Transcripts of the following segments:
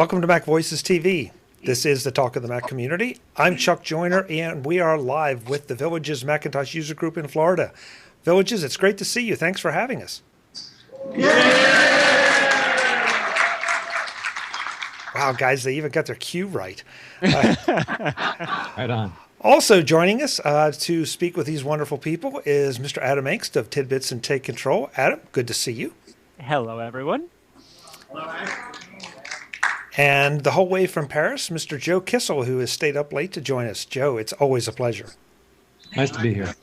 Welcome to Mac Voices TV. This is the Talk of the Mac community. I'm Chuck Joyner, and we are live with the Villages Macintosh User Group in Florida. Villages, it's great to see you. Thanks for having us. Wow, guys, they even got their cue right. Right on. Also joining us to speak with these wonderful people is Mr. Adam Engst of TidBITS and Take Control. Adam, good to see you. Hello, everyone. And the whole way from Paris, Mr. Joe Kissell, who has stayed up late to join us. Joe, it's always a pleasure. Nice to be here.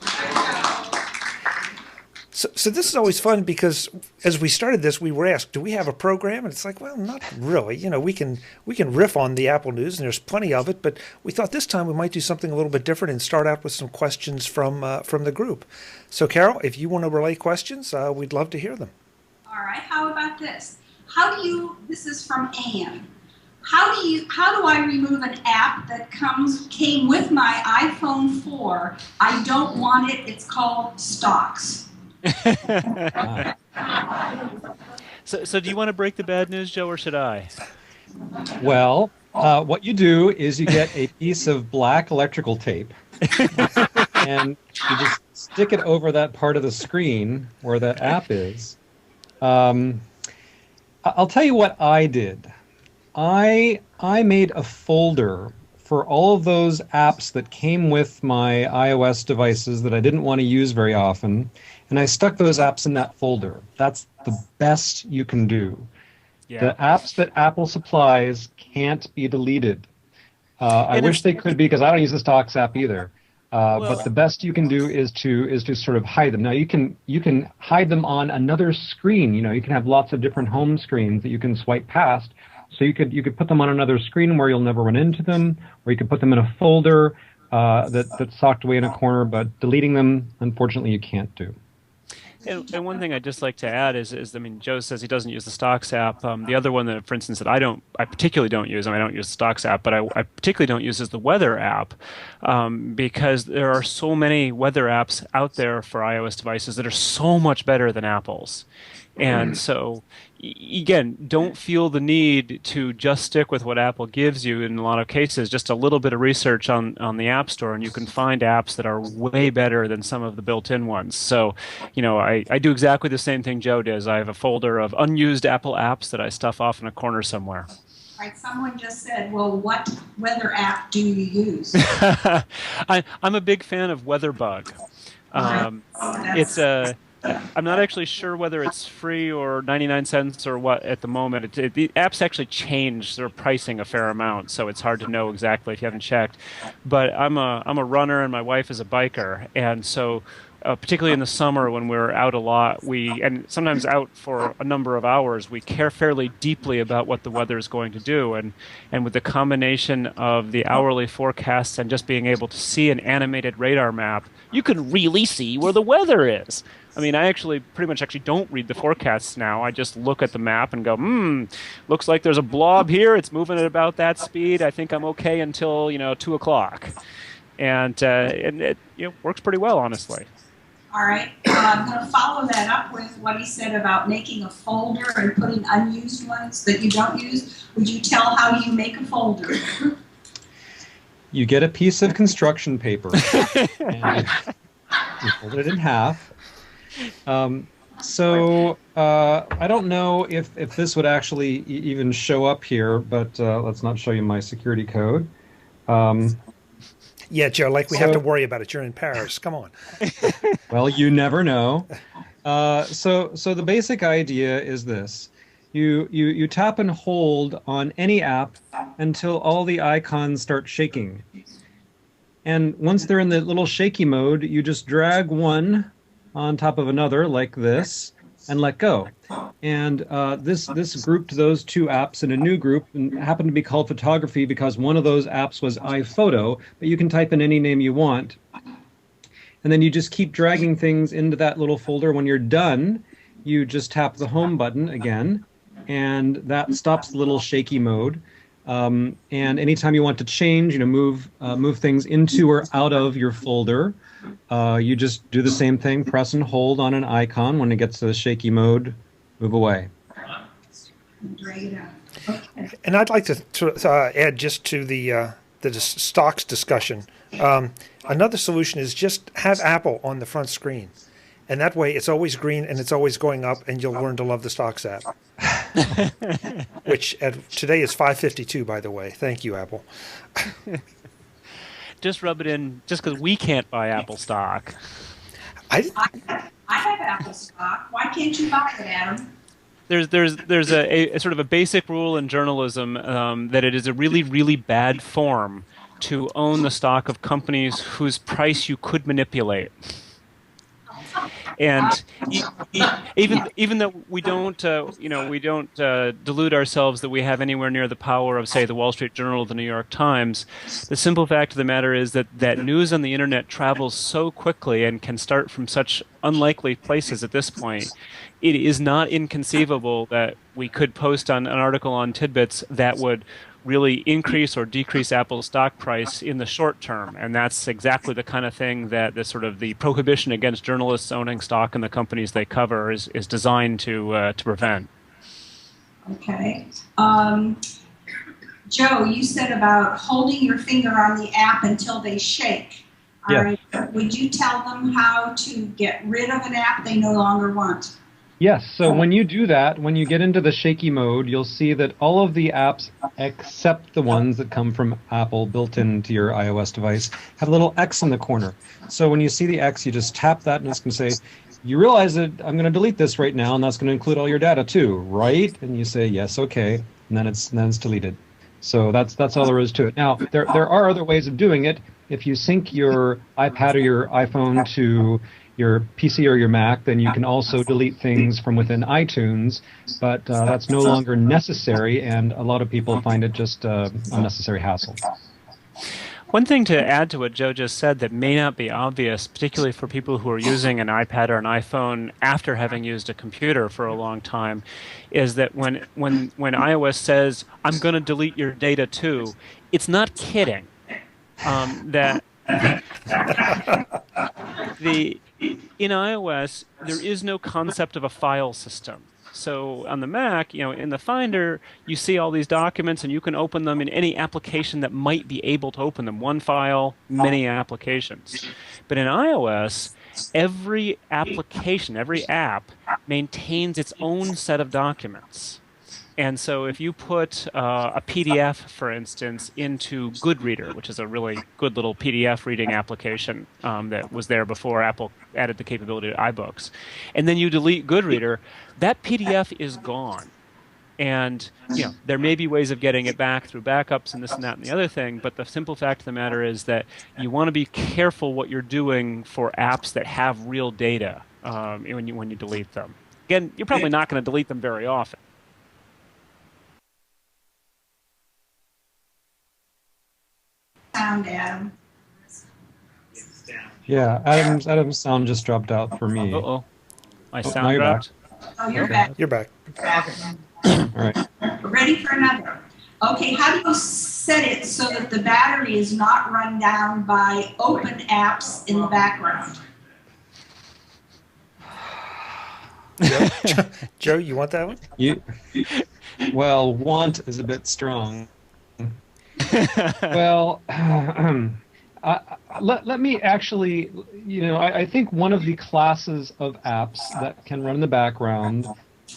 So this is always fun because as we started this, we were asked, do we have a program? And it's like, well, not really. You know, we can riff on the Apple news, and there's plenty of it. But we thought this time we might do something a little bit different and start out with some questions from the group. So, Carol, if you want to relay questions, we'd love to hear them. All right. How about this? This is from Anne. How do I remove an app that came with my iPhone 4? I don't want it. It's called Stocks. So do you want to break the bad news, Joe, or should I? Well, what you do is you get a piece of black electrical tape and you just stick it over that part of the screen where that app is. I'll tell you what I did. I made a folder for all of those apps that came with my iOS devices that I didn't want to use very often, and I stuck those apps in that folder. That's the best you can do. Yeah. The apps that Apple supplies can't be deleted. I wish they could be, because I don't use the Stocks app either. But the best you can do is to sort of hide them. Now you can hide them on another screen. You know, you can have lots of different home screens that you can swipe past. So you could put them on another screen where you'll never run into them, or you could put them in a folder that's socked away in a corner. But deleting them, unfortunately, you can't do. And one thing I'd just like to add is, I mean, Joe says he doesn't use the Stocks app. The other one that, for instance, that I particularly don't use, and I don't use the Stocks app, but I particularly don't use is the Weather app, because there are so many weather apps out there for iOS devices that are so much better than Apple's. And so, again, don't feel the need to just stick with what Apple gives you in a lot of cases. Just a little bit of research on the App Store, and you can find apps that are way better than some of the built-in ones. So, you know, I do exactly the same thing Joe does. I have a folder of unused Apple apps that I stuff off in a corner somewhere. All right, someone just said, well, what weather app do you use? I'm a big fan of WeatherBug. It's a... I'm not actually sure whether it's free or 99 cents or what at the moment. The apps actually change their pricing a fair amount, so it's hard to know exactly if you haven't checked. But I'm a runner and my wife is a biker, and so particularly in the summer when we're out a lot, and sometimes out for a number of hours, we care fairly deeply about what the weather is going to do. And with the combination of the hourly forecasts and just being able to see an animated radar map, you can really see where the weather is. I mean, I pretty much don't read the forecasts now. I just look at the map and go, looks like there's a blob here. It's moving at about that speed. I think I'm okay until 2 o'clock, and it works pretty well, honestly. All right. I'm going to follow that up with what he said about making a folder and putting unused ones that you don't use. Would you tell how you make a folder? You get a piece of construction paper and you fold it in half. So I don't know if this would actually even show up here, but let's not show you my security code. Yeah, Joe, we have to worry about it. You're in Paris. Come on. Well, you never know. So the basic idea is this. You tap and hold on any app until all the icons start shaking. And once they're in the little shaky mode, you just drag one on top of another like this and let go. And this grouped those two apps in a new group and happened to be called photography because one of those apps was iPhoto, but you can type in any name you want. And then you just keep dragging things into that little folder. When you're done, you just tap the home button again, and that stops the little shaky mode. And anytime you want to change, move things into or out of your folder, you just do the same thing, press and hold on an icon. When it gets to the shaky mode, move away. Okay. And I'd like to add just to the stocks discussion. Another solution is just have Apple on the front screen. And that way it's always green and it's always going up, and you'll learn to love the stocks app. Which today is 5:52, by the way. Thank you, Apple. Just rub it in, just because we can't buy Apple stock. I have Apple stock. Why can't you buy it, Adam? There's a sort of a basic rule in journalism that it is a really, really bad form to own the stock of companies whose price you could manipulate. And even though we don't delude ourselves that we have anywhere near the power of, say, the Wall Street Journal or the New York Times, the simple fact of the matter is that news on the internet travels so quickly and can start from such unlikely places at this point. It is not inconceivable that we could post an article on TidBITS that would really increase or decrease Apple's stock price in the short term, and that's exactly the kind of thing that the prohibition against journalists owning stock in the companies they cover is designed to prevent. Okay. Joe, you said about holding your finger on the app until they shake. Yeah. All right. Would you tell them how to get rid of an app they no longer want? Yes, so when you do that, when you get into the shaky mode, you'll see that all of the apps, except the ones that come from Apple built into your iOS device, have a little X in the corner. So when you see the X, you just tap that and it's going to say, you realize that I'm going to delete this right now, and that's going to include all your data too, right? And you say, yes, okay, and then it's deleted. So that's all there is to it. Now, there are other ways of doing it. If you sync your iPad or your iPhone to your PC or your Mac, then you can also delete things from within iTunes, but that's no longer necessary, and a lot of people find it just unnecessary hassle. One thing to add to what Joe just said that may not be obvious, particularly for people who are using an iPad or an iPhone after having used a computer for a long time, is that when iOS says, I'm going to delete your data too, it's not kidding. In iOS, there is no concept of a file system. So on the Mac, in the Finder, you see all these documents, and you can open them in any application that might be able to open them. One file, many applications. But in iOS, every application, every app, maintains its own set of documents. And so if you put a PDF, for instance, into Goodreader, which is a really good little PDF reading application that was there before Apple added the capability to iBooks, and then you delete Goodreader, that PDF is gone. And there may be ways of getting it back through backups and this and that and the other thing, but the simple fact of the matter is that you want to be careful what you're doing for apps that have real data when you delete them. Again, you're probably not going to delete them very often. Sound, Adam. Yeah, Adam's sound just dropped out for me. Uh-oh. My now sound you're dropped. Oh, you're back. You're back. All right. Ready for another. Okay, how do you set it so that the battery is not run down by open apps in the background? Joe, you want that one? Well, want is a bit strong. Well, let me actually, I think one of the classes of apps that can run in the background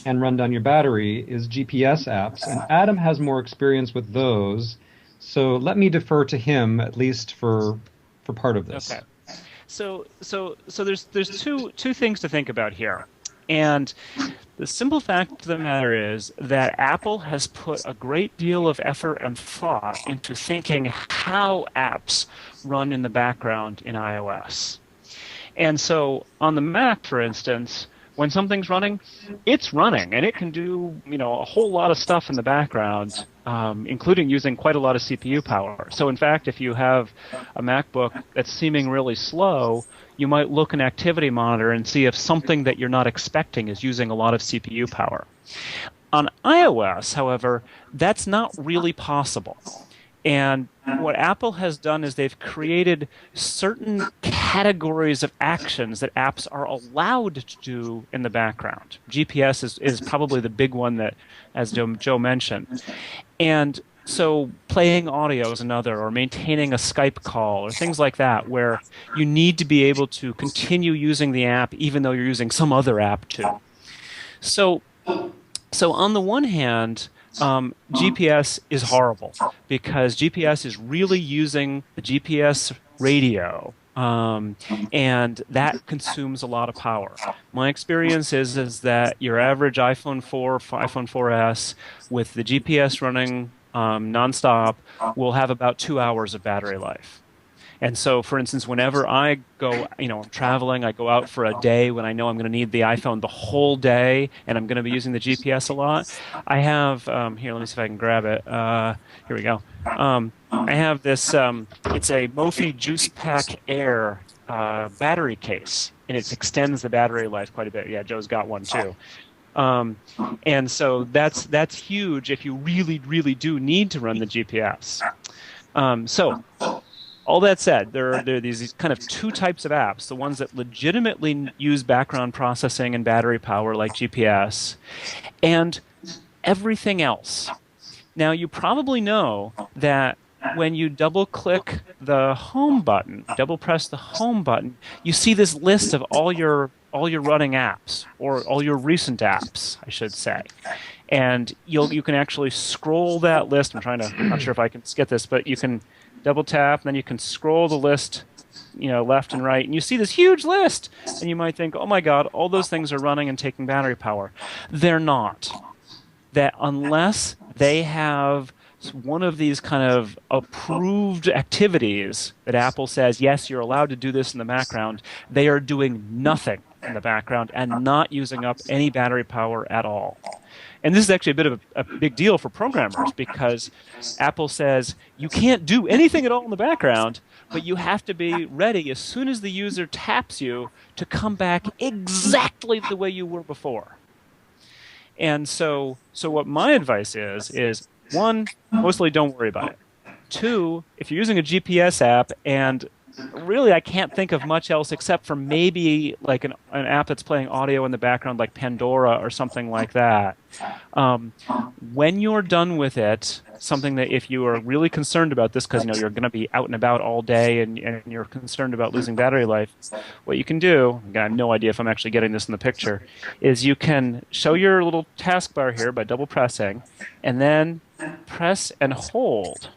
and run down your battery is GPS apps, and Adam has more experience with those, so let me defer to him, at least for part of this. Okay. So there's two things to think about here. And the simple fact of the matter is that Apple has put a great deal of effort and thought into thinking how apps run in the background in iOS. And so on the Mac, for instance, when something's running, it's running, and it can do a whole lot of stuff in the background, including using quite a lot of CPU power. So in fact, if you have a MacBook that's seeming really slow, you might look in Activity Monitor and see if something that you're not expecting is using a lot of CPU power. On iOS, however, that's not really possible. And what Apple has done is they've created certain categories of actions that apps are allowed to do in the background. GPS is probably the big one that, as Joe mentioned. And so playing audio is another, or maintaining a Skype call, or things like that, where you need to be able to continue using the app even though you're using some other app too. So on the one hand, GPS is horrible because GPS is really using the GPS radio, and that consumes a lot of power. My experience is that your average iPhone 4, iPhone 4S with the GPS running nonstop will have about 2 hours of battery life. And so, for instance, whenever I go, I'm traveling, I go out for a day when I know I'm going to need the iPhone the whole day and I'm going to be using the GPS a lot, I have, here, let me see if I can grab it. Here we go. I have this, it's a Mophie Juice Pack Air battery case, and it extends the battery life quite a bit. Yeah, Joe's got one too. And so that's huge if you really, really do need to run the GPS. All that said, there are these kind of two types of apps, the ones that legitimately use background processing and battery power like GPS, and everything else. Now, you probably know that when you double-click the home button, double-press the home button, you see this list of all your running apps, or all your recent apps, I should say. And you can actually scroll that list. I'm not sure if I can get this, but you can double tap, and then you can scroll the list, left and right, and you see this huge list, and you might think, oh my God, all those things are running and taking battery power. They're not. That unless they have one of these kind of approved activities that Apple says, yes, you're allowed to do this in the background, they are doing nothing in the background and not using up any battery power at all. And this is actually a bit of a big deal for programmers because Apple says you can't do anything at all in the background, but you have to be ready as soon as the user taps you to come back exactly the way you were before. And so what my advice is one, mostly don't worry about it. Two, if you're using a GPS app, and really I can't think of much else except for maybe like an app that's playing audio in the background like Pandora or something like that. When you're done with it, something that if you are really concerned about this because you're going to be out and about all day and you're concerned about losing battery life, what you can do, again, I have no idea if I'm actually getting this in the picture, is you can show your little taskbar here by double pressing and then press and hold.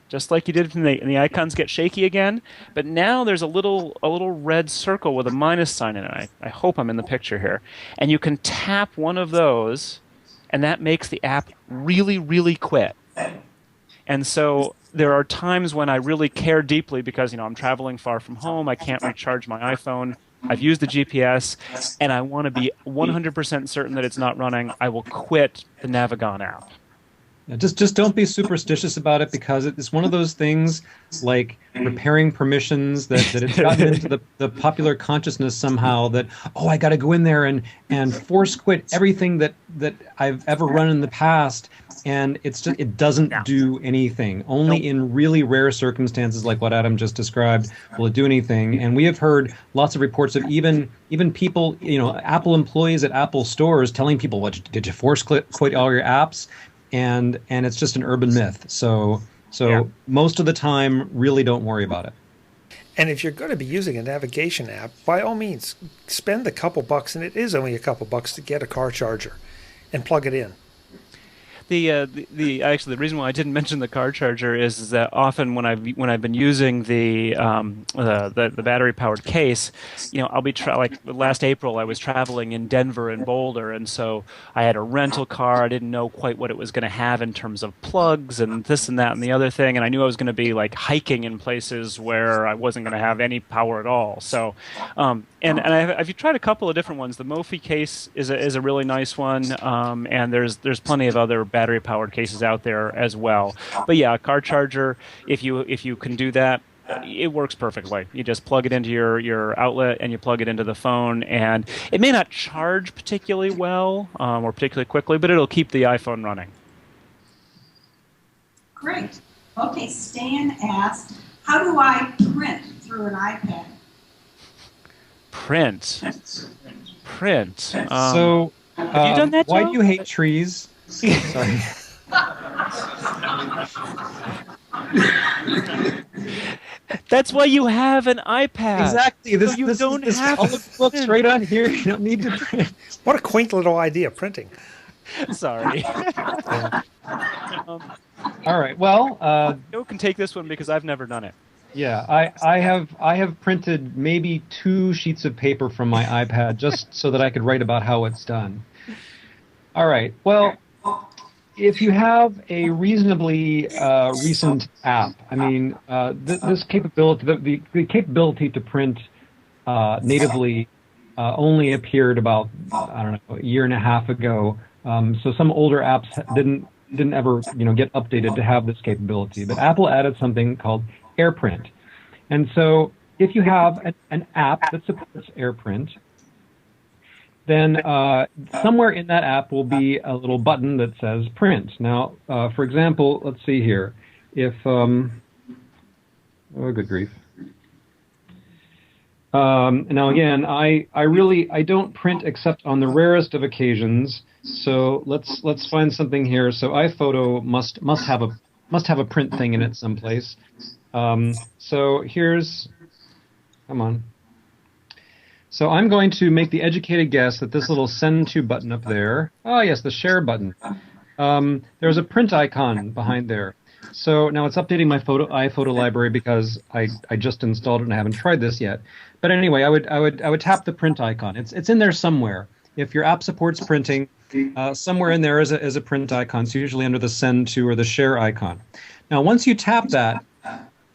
Just like you did when the icons get shaky again. But now there's a little red circle with a minus sign in it. I hope I'm in the picture here. And you can tap one of those, and that makes the app really, really quit. And so there are times when I really care deeply because I'm traveling far from home. I can't recharge my iPhone. I've used the GPS, and I want to be 100% certain that it's not running. I will quit the Navigon app. Yeah, just don't be superstitious about it because it's one of those things like repairing permissions that it's gotten into the popular consciousness somehow that, oh, I got to go in there and force quit everything that I've ever run in the past. And it doesn't do anything. Only in really rare circumstances like what Adam just described will it do anything. And we have heard lots of reports of even people, Apple employees at Apple stores telling people, what, did you force quit all your apps? And it's just an urban myth. So most of the time, really don't worry about it. And if you're going to be using a navigation app, by all means, spend a couple bucks, and it is only a couple bucks to get a car charger and plug it in. The reason why I didn't mention the car charger is that often when I've been using the battery powered case, I'll be like last April I was traveling in Denver and Boulder, and so I had a rental car. I didn't know quite what it was going to have in terms of plugs and this and that and the other thing, and I knew I was going to be like hiking in places where I wasn't going to have any power at all. So and I've tried a couple of different ones. The Mophie case is a really nice one, and there's plenty of other battery powered cases out there as well. But yeah, a car charger, if you can do that, it works perfectly. You just plug it into your outlet and you plug it into the phone, and it may not charge particularly well or particularly quickly, but it'll keep the iPhone running. Great. Okay, Stan asked, how do I print through an iPad? Print. Print. So, have you done that, why Joe? do you hate trees? Sorry. That's why you have an iPad. Exactly. This, So you this don't is have all to the books print. right on here. You don't need to print. What a quaint little idea, printing. Sorry. All right. Well, Joe can take this one because I've never done it. yeah, I have printed maybe 2 sheets of paper from my iPad just so that I could write about how it's done. All right. Well, if you have a reasonably recent app, I mean, this capability, the capability to print natively only appeared about, I don't know, a year and a half ago. So some older apps didn't ever get updated to have this capability. But Apple added something called AirPrint, and so if you have an app that supports AirPrint, then somewhere in that app will be a little button that says print. Now, for example, let's see here. If, oh, good grief. Now again, I don't print except on the rarest of occasions. So let's find something here. So iPhoto must have a print thing in it someplace. So here's, come on. So I'm going to make the educated guess that this little send to button up there, oh yes, the share button. There's a print icon behind there. So now it's updating my iPhoto library because I just installed it and I haven't tried this yet. But anyway, I would tap the print icon. It's in there somewhere. If your app supports printing, somewhere in there is a print icon. It's usually under the send to or the share icon. Now once you tap that,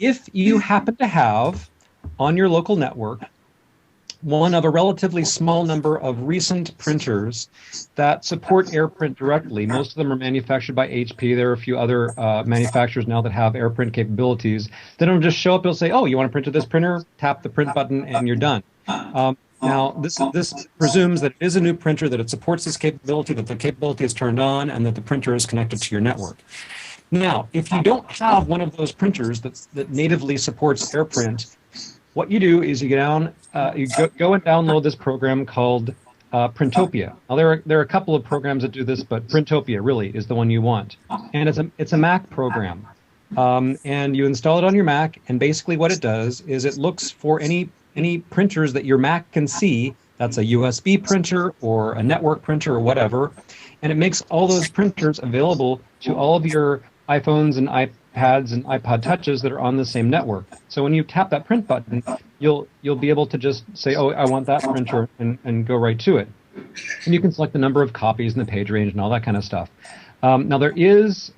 if you happen to have on your local network one of a relatively small number of recent printers that support AirPrint directly. Most of them are manufactured by HP. There are a few other manufacturers now that have AirPrint capabilities. They don't just show up, they'll say, oh, you want to print to this printer? Tap the print button and you're done. Now, this presumes that it is a new printer, that it supports this capability, that the capability is turned on, and that the printer is connected to your network. Now, if you don't have one of those printers that natively supports AirPrint, what you do is you go and download this program called Printopia. Now there are a couple of programs that do this, but Printopia really is the one you want, and it's a Mac program, and you install it on your Mac, and basically what it does is it looks for any printers that your Mac can see. That's a USB printer or a network printer or whatever, and it makes all those printers available to all of your iPhones and iPads and iPod Touches that are on the same network. So when you tap that print button, you'll be able to just say, oh, I want that printer, and go right to it. And you can select the number of copies and the page range and all that kind of stuff. Now there is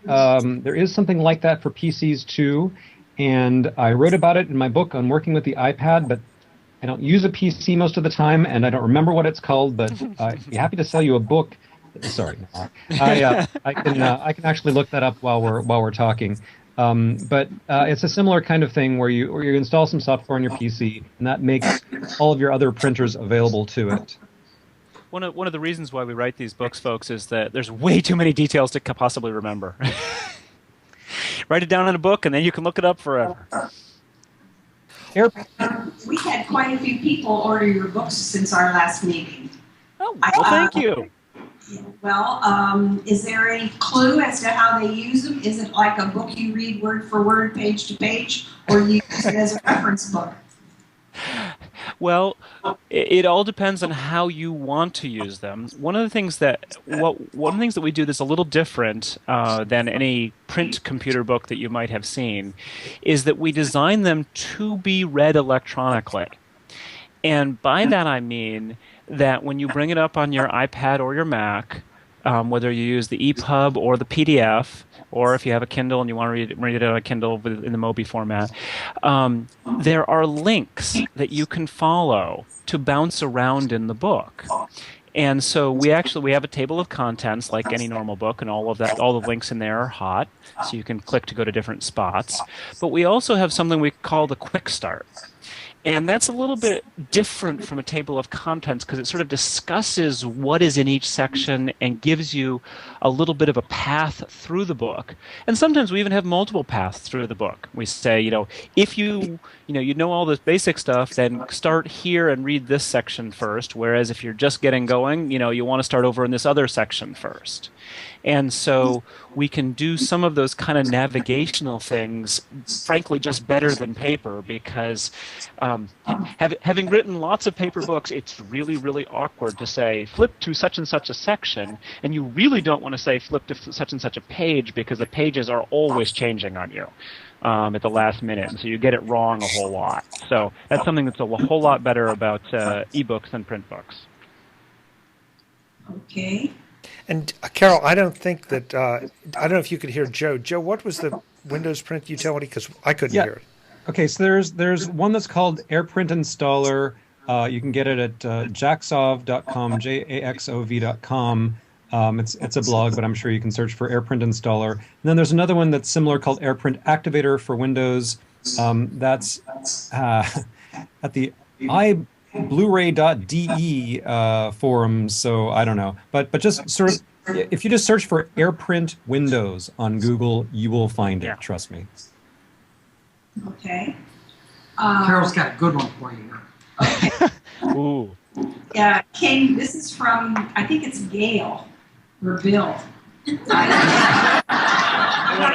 something like that for PCs too, and I wrote about it in my book on working with the iPad, but I don't use a PC most of the time, and I don't remember what it's called, but I'd be happy to sell you a book. Sorry, no, I can actually look that up while we're talking. But it's a similar kind of thing where you install some software on your PC, and that makes all of your other printers available to it. One of the reasons why we write these books, folks, is that there's way too many details to possibly remember. Write it down in a book, and then you can look it up forever. We had quite a few people order your books since our last meeting. Oh, well, thank you. Well, is there any clue as to how they use them? Is it like a book you read word for word, page to page, or you use it as a reference book? Well, it all depends on how you want to use them. One of the things that we do that's a little different than any print computer book that you might have seen is that we design them to be read electronically. And by that I mean that when you bring it up on your iPad or your Mac, whether you use the EPUB or the PDF, or if you have a Kindle and you want to read it on a Kindle in the Mobi format, there are links that you can follow to bounce around in the book. And so we have a table of contents like any normal book, and all the links in there are hot, so you can click to go to different spots. But we also have something we call the Quick Start. And that's a little bit different from a table of contents because it sort of discusses what is in each section and gives you a little bit of a path through the book. And sometimes we even have multiple paths through the book. We say, if you know all this basic stuff, then start here and read this section first. Whereas if you're just getting going, you want to start over in this other section first. And so we can do some of those kind of navigational things, frankly, just better than paper because having written lots of paper books, it's really, really awkward to say, flip to such and such a section, and you really don't want to say flip to such and such a page because the pages are always changing on you at the last minute, and so you get it wrong a whole lot. So that's something that's a whole lot better about ebooks than print books. Okay. And Carol, I don't think that I don't know if you could hear Joe. Joe, what was the Windows Print utility? Because I couldn't hear it. Okay, so there's one that's called AirPrint Installer. You can get it at jaxov.com, jaxov.com. It's a blog, but I'm sure you can search for AirPrint Installer. And then there's another one that's similar called AirPrint Activator for Windows. That's at the Blu-ray.de forums, so I don't know. But just sort of, if you just search for AirPrint Windows on Google, you will find it, trust me. Okay. Carol's got a good one for you. Okay. Ooh. Yeah, King, this is from, I think it's Gail or Bill. One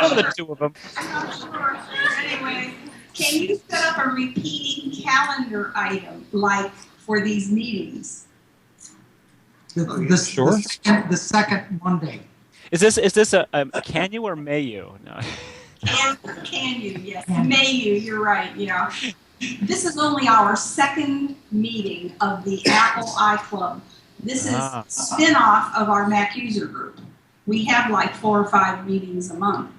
of the two of them. I'm not sure. Anyway, can you set up a repeating calendar item like for these meetings? Sure. The second Monday. Is this a can you or may you? No. Can you? Yes. May you? You're right. This is only our second meeting of the Apple iClub. This is a spin-off of our Mac user group. We have like 4 or 5 meetings a month.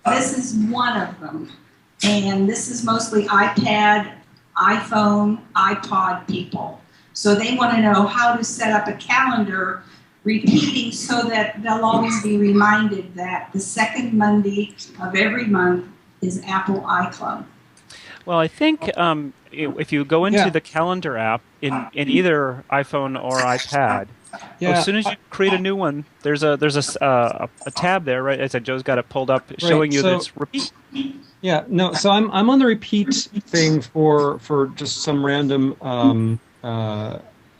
This is one of them. And this is mostly iPad, iPhone, iPod people. So they want to know how to set up a calendar repeating so that they'll always be reminded that the second Monday of every month is Apple iClub. Well, I think if you go into the calendar app in either iPhone or iPad, as soon as you create a new one, there's a tab there, right? As Joe's got it pulled up, showing you that it's repeat. Yeah, no. So I'm on the repeat thing for just some random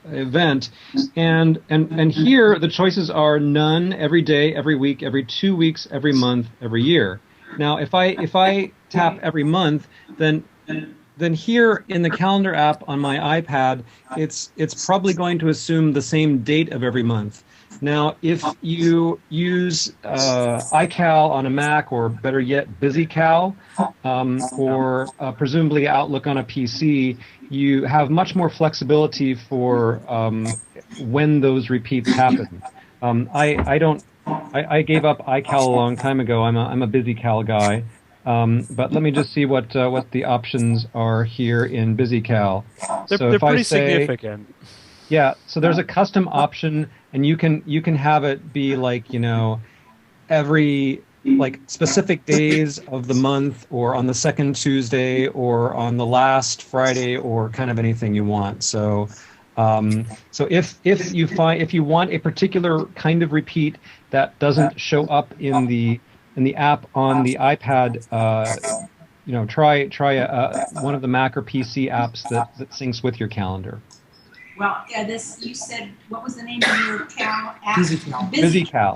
event, and here the choices are none, every day, every week, every 2 weeks, every month, every year. Now, if I tap every month, then here in the calendar app on my iPad, it's probably going to assume the same date of every month. Now, if you use iCal on a Mac, or better yet, BusyCal, or presumably Outlook on a PC, you have much more flexibility for when those repeats happen. I gave up iCal a long time ago. I'm a BusyCal guy. But let me just see what the options are here in BusyCal. They're pretty significant. Yeah, so there's a custom option, and you can have it be like, every specific days of the month, or on the second Tuesday, or on the last Friday, or kind of anything you want. So if you want a particular kind of repeat that doesn't show up in the app on the iPad, try one of the Mac or PC apps that syncs with your calendar. Well, yeah, you said, what was the name of your app? BusyCal. BusyCal.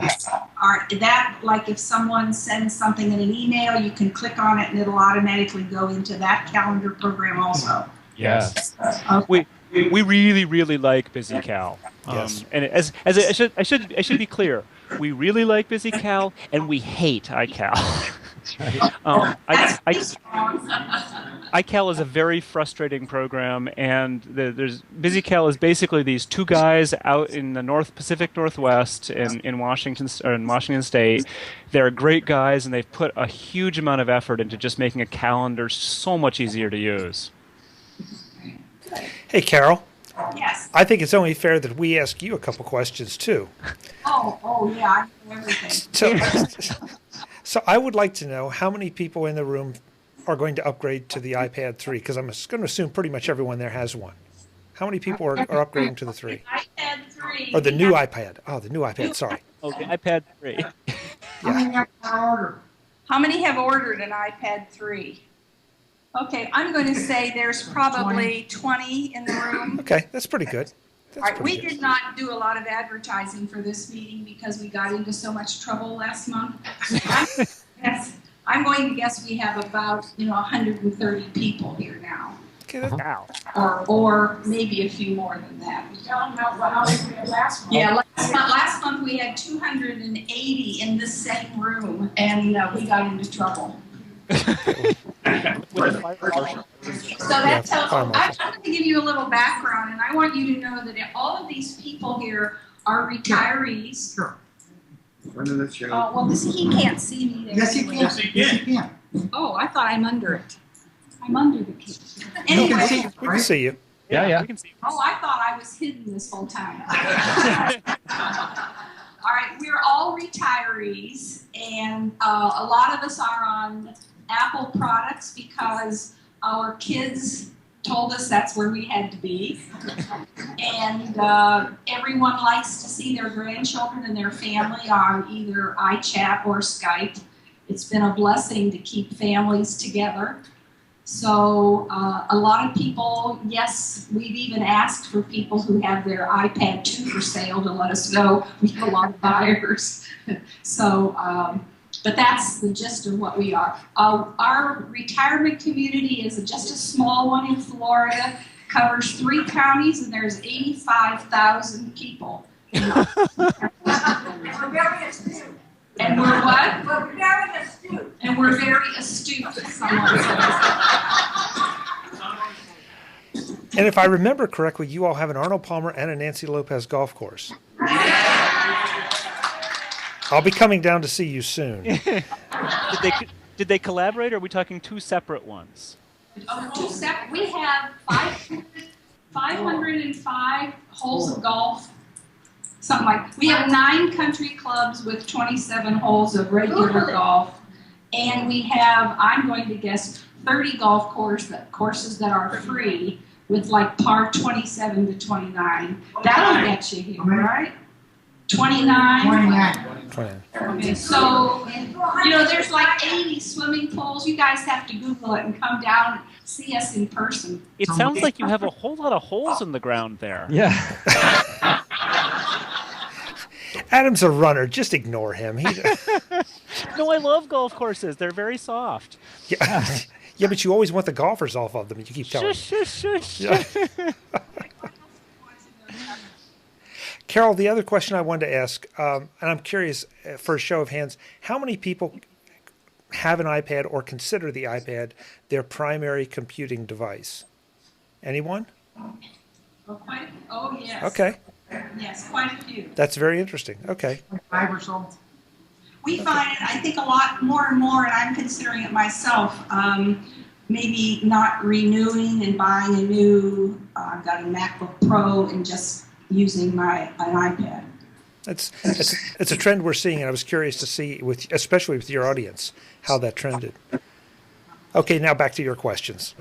That, like if someone sends something in an email, you can click on it and it'll automatically go into that calendar program also. Yes. Okay. We really, really like BusyCal. Yes. And I should be clear. We really like BusyCal, and we hate iCal. That's right. iCal is a very frustrating program, and BusyCal is basically these two guys out in the Pacific Northwest in Washington State. They're great guys, and they've put a huge amount of effort into just making a calendar so much easier to use. Hey, Carol. Yes. I think it's only fair that we ask you a couple questions too. Oh yeah, I know everything. So I would like to know how many people in the room are going to upgrade to the iPad 3? Because I'm going to assume pretty much everyone there has one. How many people are upgrading to the 3? iPad 3. Or the new iPad. Oh, the new iPad, sorry. Okay, iPad 3. How many have ordered? How many have ordered an iPad 3? Okay, I'm going to say there's probably 20 in the room. Okay, that's pretty good. All right, we did not do a lot of advertising for this meeting because we got into so much trouble last month. Yes, I'm going to guess we have about 130 people here now, Okay, that's, or maybe a few more than that. How many we had last month? Yeah, last month we had 280 in this same room, and we got into trouble. So that tells I'm going to give you a little background, and I want you to know that all of these people here are retirees. Sure. Well, he can't see me there. Yes, he can. Yes, he can. Oh, I thought I'm under it. I'm under the cake. We can see Anyway, you, we right? can see you. Yeah. We can see. oh, I thought I was hidden this whole time. All right, we're all retirees, and a lot of us are on Apple products because our kids told us that's where we had to be. And everyone likes to see their grandchildren and their family on either iChat or Skype. It's been a blessing to keep families together. So a lot of people, yes, we've even asked for people who have their iPad 2 for sale to let us know. We have a lot of buyers. So, but that's the gist of what we are. Our retirement community is just a small one in Florida, covers 3 counties, and there's 85,000 people. We're very astute. And we're what? We're very astute. And we're very astute, someone says. And if I remember correctly, you all have an Arnold Palmer and a Nancy Lopez golf course. I'll be coming down to see you soon. Did they collaborate, or are we talking 2 separate ones? We have 505 holes of golf. Something like, we have 9 country clubs with 27 holes of regular golf, and we have, I'm going to guess, 30 golf courses that are free with like par 27 to 29. That'll get you here, right? 29? 29. Okay, so, there's like 80 swimming pools. You guys have to Google it and come down and see us in person. It sounds like you have a whole lot of holes in the ground there. Yeah. Adam's a runner. Just ignore him. No, I love golf courses. They're very soft. Yeah, yeah, but you always want the golfers off of them. You keep telling me. Shush. Yeah. Carol, the other question I wanted to ask, and I'm curious, for a show of hands, how many people have an iPad or consider the iPad their primary computing device? Anyone? Oh, yes. Okay. Yes, quite a few. That's very interesting. Okay. 5 or so. We find it, I think, a lot more and more, and I'm considering it myself, maybe not renewing and buying a new, I've got a MacBook Pro and just using an iPad. It's a trend we're seeing, and I was curious to see, especially with your audience, how that trended. Okay, now back to your questions.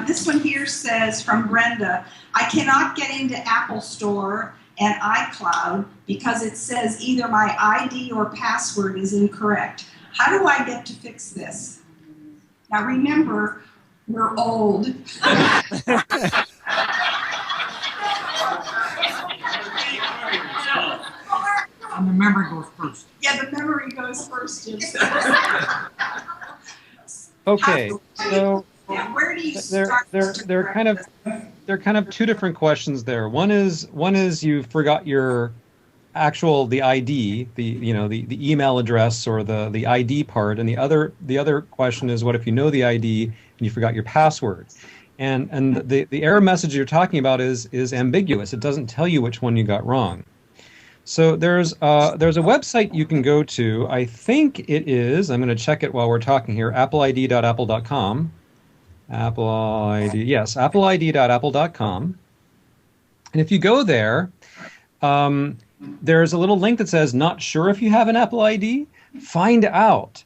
This one here says, from Brenda, I cannot get into Apple Store and iCloud because it says either my ID or password is incorrect. How do I get to fix this? Now remember, we're old. And the memory goes first. Yeah, the memory goes first. Yes. Okay, so Yeah, where do you start? they're kind of 2 different questions there. One is you forgot your the ID, the email address or the ID part, and the other question is, what if you know the ID and you forgot your password? And the error message you're talking about is ambiguous. It doesn't tell you which one you got wrong. So there's a website you can go to. I think it is, I'm going to check it while we're talking here, appleid.apple.com. appleid.apple.com. And if you go there, there's a little link that says, not sure if you have an Apple ID. find out.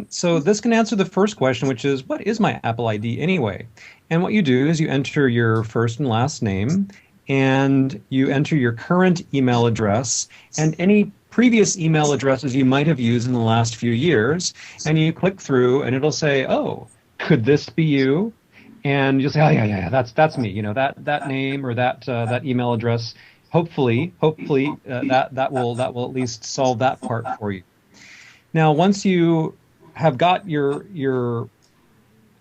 So this can answer the first question, which is, what is my Apple ID anyway? And what you do is you enter your first and last name, and you enter your current email address and any previous email addresses you might have used in the last few years, and you click through, and it'll say, "Oh, could this be you?" And you'll say, "Oh, yeah, that's me. That name or that email address." Hopefully, that will at least solve that part for you. Now, once you have got your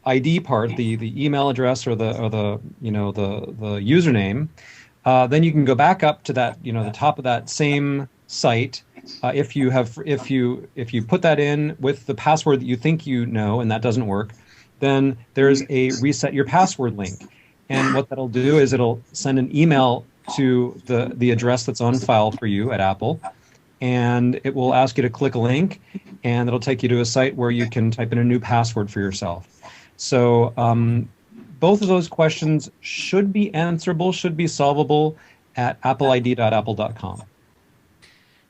ID part, the email address or the username, then you can go back up to that, the top of that same site. If you put that in with the password that you think you know and that doesn't work, then there's a reset your password link. And what that'll do is it'll send an email to the address that's on file for you at Apple, and it will ask you to click a link, and it'll take you to a site where you can type in a new password for yourself. So both of those questions should be answerable, should be solvable at appleid.apple.com.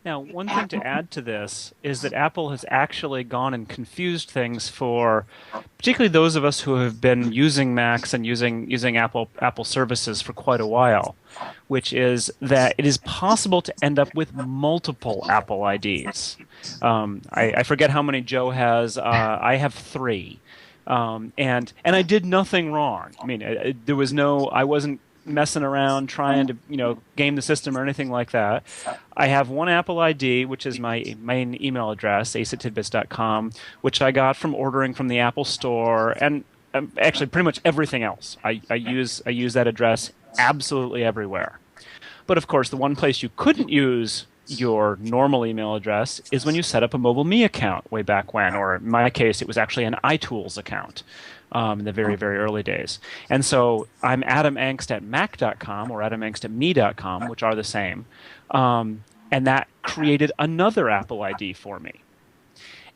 Now, one thing to add to this is that Apple has actually gone and confused things for particularly those of us who have been using Macs and using Apple services for quite a while, which is that it is possible to end up with multiple Apple IDs. I forget how many Joe has. I have 3. And I did nothing wrong. I mean, I wasn't messing around trying to game the system or anything like that. I have one Apple ID, which is my main email address, ace@tidbits.com, which I got from ordering from the Apple Store, and actually pretty much everything else. I use that address absolutely everywhere. But of course, the one place you couldn't use your normal email address is when you set up a MobileMe account way back when, or in my case, it was actually an iTools account. In the very, very early days. And so I'm Adam Engst at Mac.com or Adam Engst at Me.com, which are the same. And that created another Apple ID for me.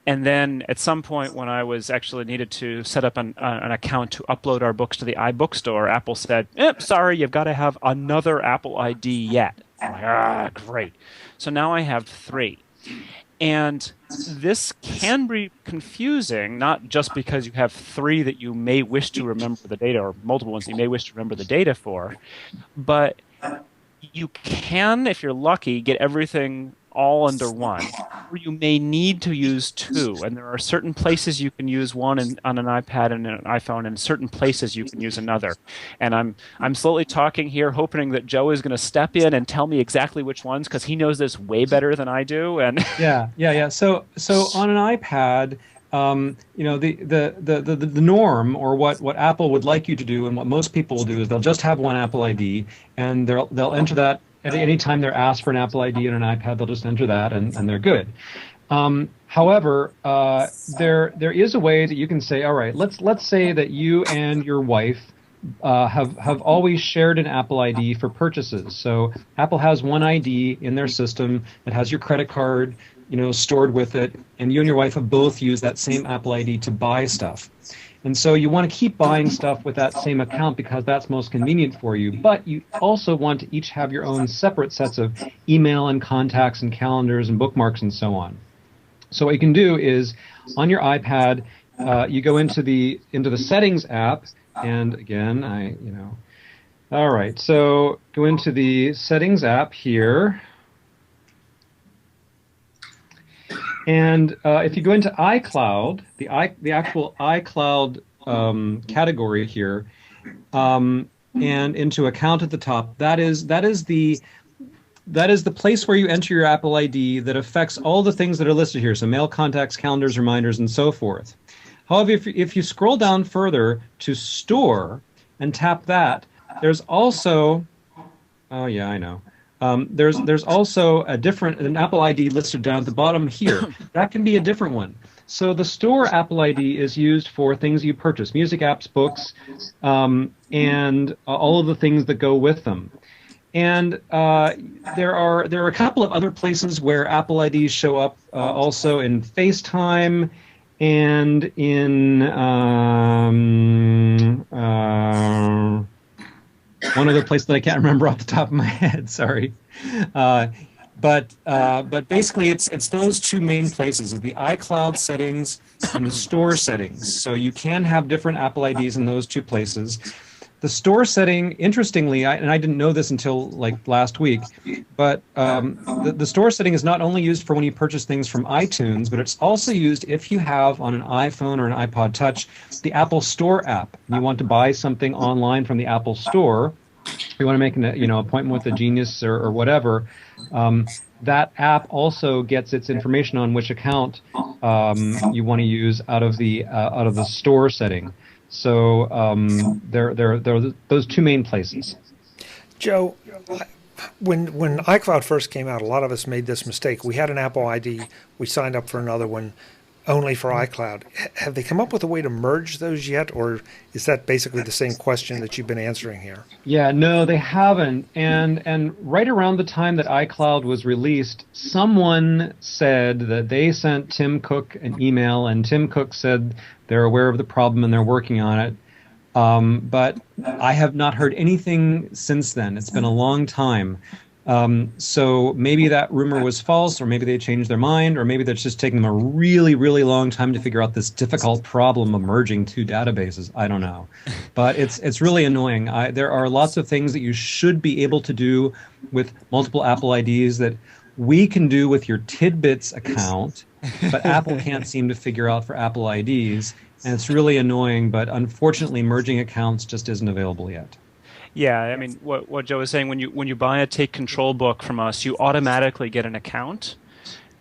And then at some point when I was actually needed to set up an account to upload our books to the iBook store, Apple said, sorry, you've got to have another Apple ID yet. I'm like, great. So now I have 3. And this can be confusing, not just because you have 3 that you may wish to remember the data, or multiple ones that you may wish to remember the data for, but you can, if you're lucky, get everything all under one, or you may need to use 2. And there are certain places you can use one on an iPad and an iPhone, and certain places you can use another. And I'm slowly talking here, hoping that Joe is going to step in and tell me exactly which ones, because he knows this way better than I do. And yeah. So on an iPad, the norm, or what Apple would like you to do, and what most people will do, is they'll just have one Apple ID, and they'll enter that. At any time they're asked for an Apple ID on an iPad, they'll just enter that, and they're good. However, there is a way that you can say, all right, let's say that you and your wife have always shared an Apple ID for purchases. So Apple has one ID in their system that has your credit card, stored with it, and you and your wife have both used that same Apple ID to buy stuff. And so you want to keep buying stuff with that same account because that's most convenient for you. But you also want to each have your own separate sets of email and contacts and calendars and bookmarks and so on. So what you can do is on your iPad, you go into the Settings app, and again, all right. So go into the Settings app here. And if you go into iCloud, the actual iCloud category here, and into Account at the top, that is the place where you enter your Apple ID that affects all the things that are listed here. So mail, contacts, calendars, reminders, and so forth. However, if you scroll down further to Store and tap that, there's also, oh yeah, I know. There's also an Apple ID listed down at the bottom here. That can be a different one. So the Store Apple ID is used for things you purchase, music apps, books, and all of the things that go with them. And there are a couple of other places where Apple IDs show up, also in FaceTime and in one other place that I can't remember off the top of my head, sorry. But but basically it's those two main places, the iCloud settings and the store settings. So you can have different Apple IDs in those two places. The store setting, interestingly, and I didn't know this until like last week, but the store setting is not only used for when you purchase things from iTunes, but it's also used if you have on an iPhone or an iPod Touch the Apple Store app. You want to buy something online from the Apple Store. You want to make an appointment with a genius or whatever. That app also gets its information on which account you want to use out of the store setting. So there are those two main places. Joe, when iCloud first came out, a lot of us made this mistake. We had an Apple ID. We signed up for another one only for iCloud. Have they come up with a way to merge those yet, or is that basically the same question that you've been answering here? Yeah, no, they haven't. And right around the time that iCloud was released, someone said that they sent Tim Cook an email, and Tim Cook said they're aware of the problem and they're working on it. But I have not heard anything since then. It's been a long time. So maybe that rumor was false, or maybe they changed their mind, or maybe that's just taking them a really, really long time to figure out this difficult problem of merging two databases. I don't know. But it's really annoying. There are lots of things that you should be able to do with multiple Apple IDs that we can do with your TidBITS account, but Apple can't seem to figure out for Apple IDs. And it's really annoying, but unfortunately merging accounts just isn't available yet. Yeah, I mean, what Joe was saying, when you buy a Take Control book from us, you automatically get an account.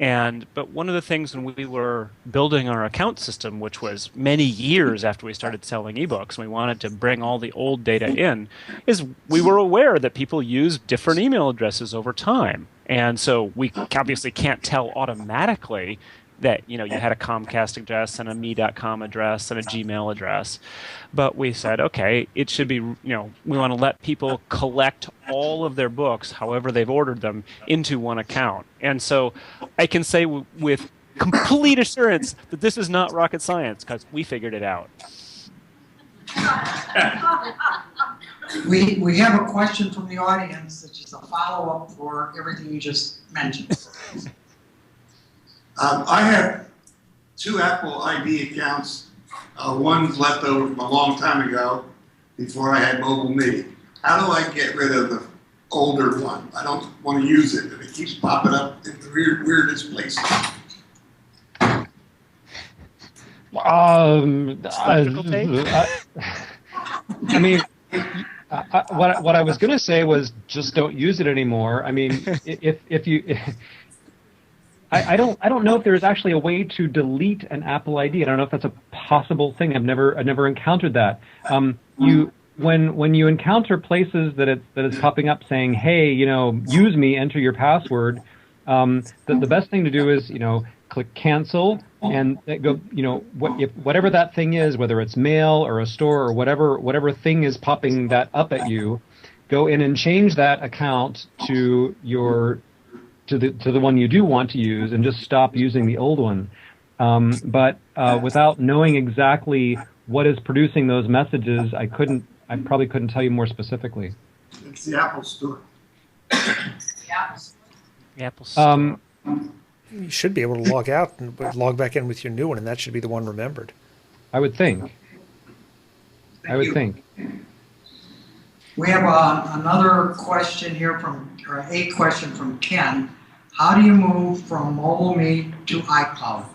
But one of the things when we were building our account system, which was many years after we started selling ebooks, and we wanted to bring all the old data in, is we were aware that people use different email addresses over time. And so we obviously can't tell automatically that you had a Comcast address and a me.com address and a Gmail address. But we said, okay, it should be, we want to let people collect all of their books, however they've ordered them, into one account. And so I can say with complete assurance that this is not rocket science, because we figured it out. We have a question from the audience that is a follow-up for everything you just mentioned. I have two Apple ID accounts. One's left over from a long time ago, before I had GlobalMe. How do I get rid of the older one? I don't want to use it, and it keeps popping up in the weirdest places. I mean, what I was going to say was just don't use it anymore. I mean, if you... I don't know if there's actually a way to delete an Apple ID. I don't know if that's a possible thing. I've never encountered that. When you encounter places that it's popping up saying, hey, use me, enter your password, the best thing to do is click cancel and go whatever that thing is, whether it's mail or a store or whatever thing is popping that up at you, go in and change that account to the one you do want to use, and just stop using the old one. But without knowing exactly what is producing those messages, I probably couldn't tell you more specifically. It's the Apple Store. The Apple Store. You should be able to log out and log back in with your new one, and that should be the one remembered. I would think. We have another question here or a question from Ken. How do you move from GlobalMe to iCloud?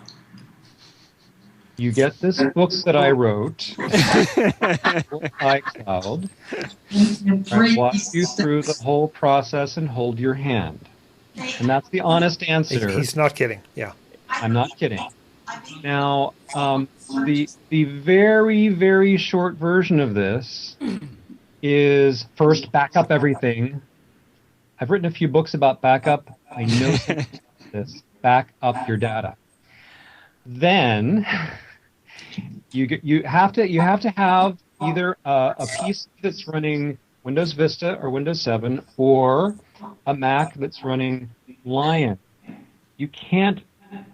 You get this book that I wrote, iCloud. I walk you through the whole process and hold your hand. And that's the honest answer. He's not kidding. Yeah. I'm not kidding. Now, the very, very short version of this is first back up everything. I've written a few books about backup. I know this. Back up your data. Then you have to have either a PC that's running Windows Vista or Windows 7 or a Mac that's running Lion. You can't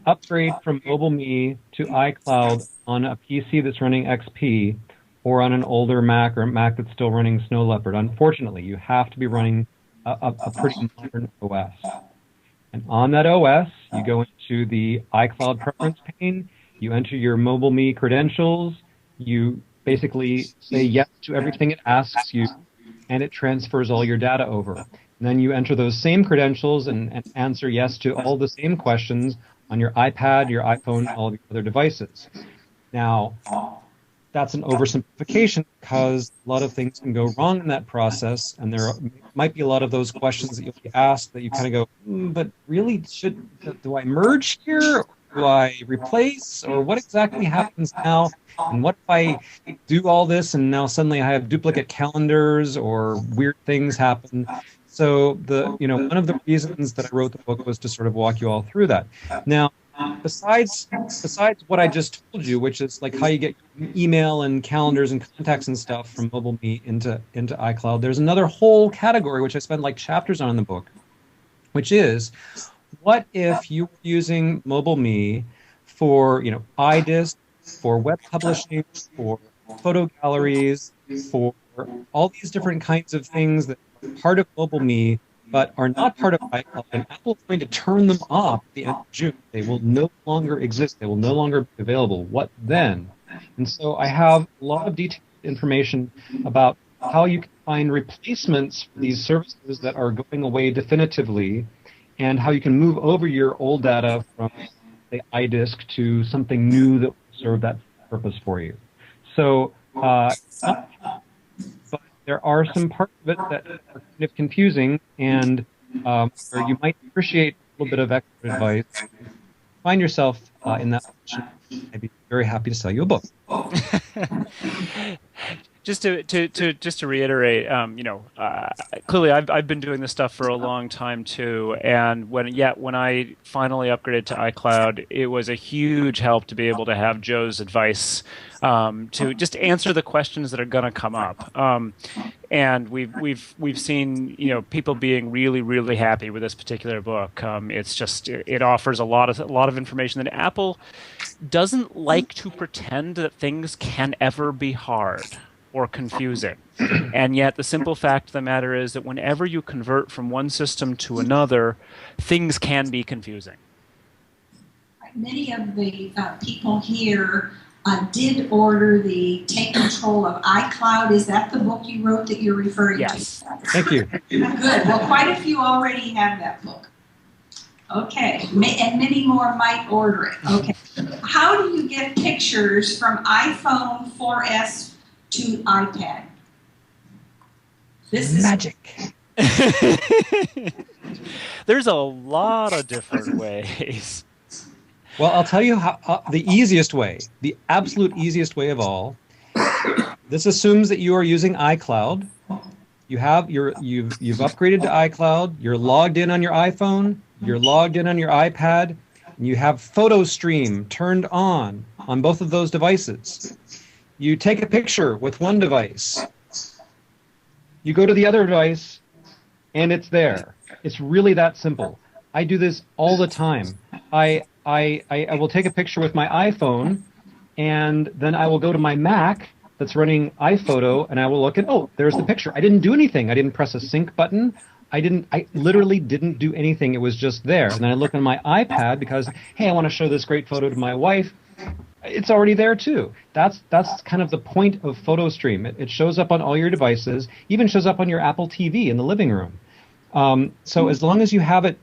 upgrade from GlobalMe to iCloud on a PC that's running XP or on an older Mac or a Mac that's still running Snow Leopard. Unfortunately, you have to be running a pretty modern OS. And on that OS, you go into the iCloud preference pane, you enter your MobileMe credentials, you basically say yes to everything it asks you, and it transfers all your data over. And then you enter those same credentials and answer yes to all the same questions on your iPad, your iPhone, all of your other devices. Now, that's an oversimplification because a lot of things can go wrong in that process, and there might be a lot of those questions that you'll be asked that you kind of go, but really, do I merge here? Do I replace? Or what exactly happens now? And what if I do all this and now suddenly I have duplicate calendars or weird things happen? So one of the reasons that I wrote the book was to sort of walk you all through that. Now, besides what I just told you, which is like how you get email and calendars and contacts and stuff from MobileMe into iCloud, there's another whole category which I spend like chapters on in the book, which is what if you were using MobileMe for iDisk, for web publishing, for photo galleries, for all these different kinds of things that are part of MobileMe but are not part of iCloud, and Apple is going to turn them off at the end of June. They will no longer exist. They will no longer be available. What then? And so I have a lot of detailed information about how you can find replacements for these services that are going away definitively, and how you can move over your old data from, say, iDisk to something new that will serve that purpose for you. So, but there are some parts of it that are kind of confusing, and where you might appreciate a little bit of extra advice. Find yourself in that position. I'd be very happy to sell you a book. Just to reiterate, clearly I've been doing this stuff for a long time too, and when I finally upgraded to iCloud, it was a huge help to be able to have Joe's advice to just answer the questions that are going to come up. And we've seen people being really happy with this particular book. It offers a lot of information that Apple doesn't like to pretend that things can ever be hard or confusing. And yet the simple fact of the matter is that whenever you convert from one system to another, things can be confusing. Many of the people here did order the Take Control of iCloud. Is that the book you wrote that you're referring Yes. to? Thank you. Good. Well, quite a few already have that book. Okay, and many more might order it. Okay. How do you get pictures from iPhone 4S to iPad? This is magic. There's a lot of different ways. Well, I'll tell you how the easiest way, the absolute easiest way of all. This assumes that you are using iCloud. You've upgraded to iCloud. You're logged in on your iPhone. You're logged in on your iPad, and you have Photo Stream turned on both of those devices. You take a picture with one device. You go to the other device, and it's there. It's really that simple. I do this all the time. I will take a picture with my iPhone, and then I will go to my Mac that's running iPhoto, and I will look at, oh, there's the picture. I didn't do anything. I didn't press a sync button. I literally didn't do anything. It was just there. And then I look on my iPad because, hey, I want to show this great photo to my wife. It's already there too. That's kind of the point of Photo Stream. It shows up on all your devices, even shows up on your Apple TV in the living room. So as long as you have it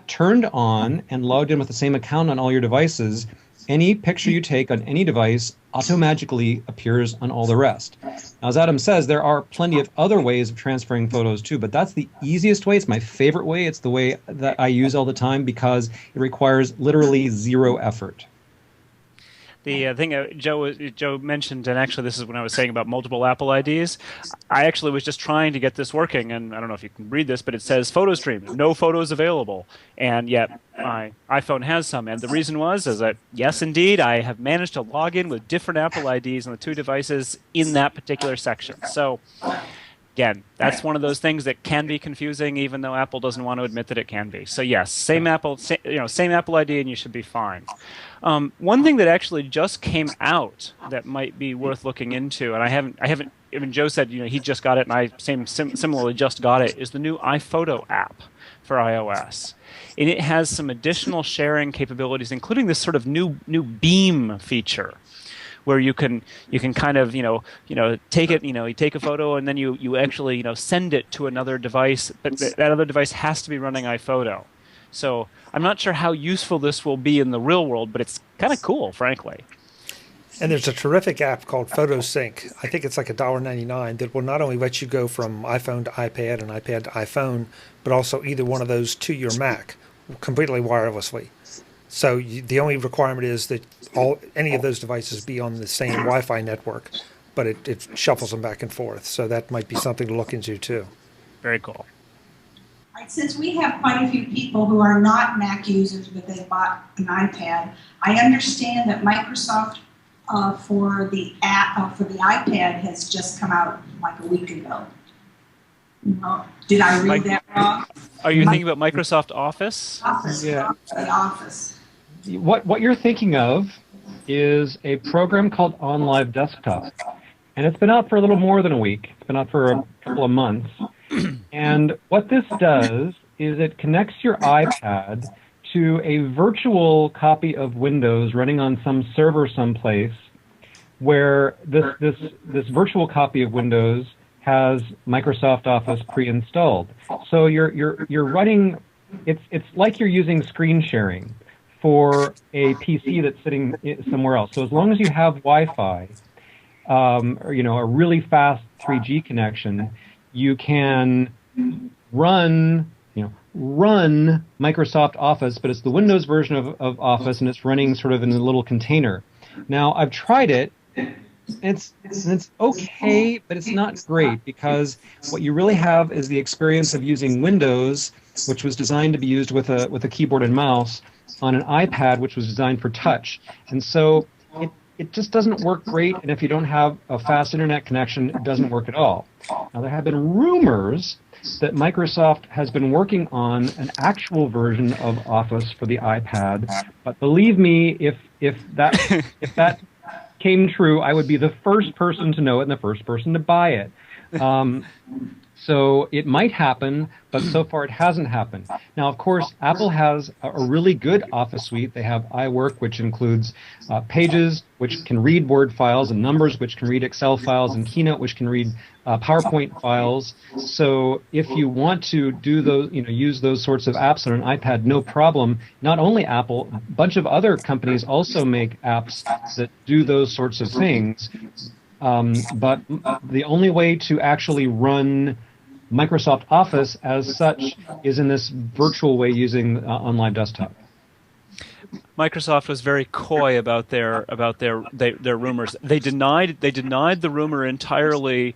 turned on and logged in with the same account on all your devices, any picture you take on any device automagically appears on all the rest. Now, as Adam says, there are plenty of other ways of transferring photos too, but that's the easiest way. It's my favorite way. It's the way that I use all the time because it requires literally zero effort. The thing Joe mentioned, and actually this is when I was saying about multiple Apple IDs, I actually was just trying to get this working, and I don't know if you can read this, but it says Photo Stream, no photos available, and yet my iPhone has some. And the reason is that, yes, indeed, I have managed to log in with different Apple IDs on the two devices in that particular section. So, again, that's one of those things that can be confusing, even though Apple doesn't want to admit that it can be. So yes, same Apple ID, and you should be fine. One thing that actually just came out that might be worth looking into, and I haven't. Even Joe said he just got it, and I similarly just got it, is the new iPhoto app for iOS. And it has some additional sharing capabilities, including this sort of new beam feature, where you can kind of take it, you take a photo and then you actually send it to another device, but that other device has to be running iPhoto. So I'm not sure how useful this will be in the real world, but it's kind of cool, frankly. And there's a terrific app called PhotoSync. I think it's like $1.99 that will not only let you go from iPhone to iPad and iPad to iPhone, but also either one of those to your Mac completely wirelessly. So the only requirement is that any of those devices be on the same Wi-Fi network, but it shuffles them back and forth. So that might be something to look into too. Very cool. Right, since we have quite a few people who are not Mac users, but they bought an iPad, I understand that Microsoft for the app for the iPad has just come out like a week ago. No, did I read that wrong? Are you thinking about Microsoft Office? Office, Yeah. the Office. What you're thinking of is a program called OnLive Desktop, and it's been out for a little more than a week. It's been out for a couple of months. And what this does is it connects your iPad to a virtual copy of Windows running on some server someplace, where this virtual copy of Windows has Microsoft Office pre-installed. So you're running. It's like you're using screen sharing for a PC that's sitting somewhere else. So as long as you have Wi-Fi, or a really fast 3G connection, you can run Microsoft Office, but it's the Windows version of Office, and it's running sort of in a little container. Now, I've tried it. It's okay, but it's not great, because what you really have is the experience of using Windows, which was designed to be used with a keyboard and mouse, on an iPad, which was designed for touch. And so it just doesn't work great, and if you don't have a fast internet connection, it doesn't work at all. Now, there have been rumors that Microsoft has been working on an actual version of Office for the iPad, but believe me, if that came true, I would be the first person to know it and the first person to buy it. So it might happen, but so far it hasn't happened. Now, of course, Apple has a really good Office suite. They have iWork, which includes Pages, which can read Word files, and Numbers, which can read Excel files, and Keynote, which can read PowerPoint files. So if you want to do those, use those sorts of apps on an iPad, no problem. Not only Apple, a bunch of other companies also make apps that do those sorts of things. But the only way to actually run Microsoft Office as such is in this virtual way using OnLive Desktop. Microsoft was very coy about their rumors. They denied the rumor entirely,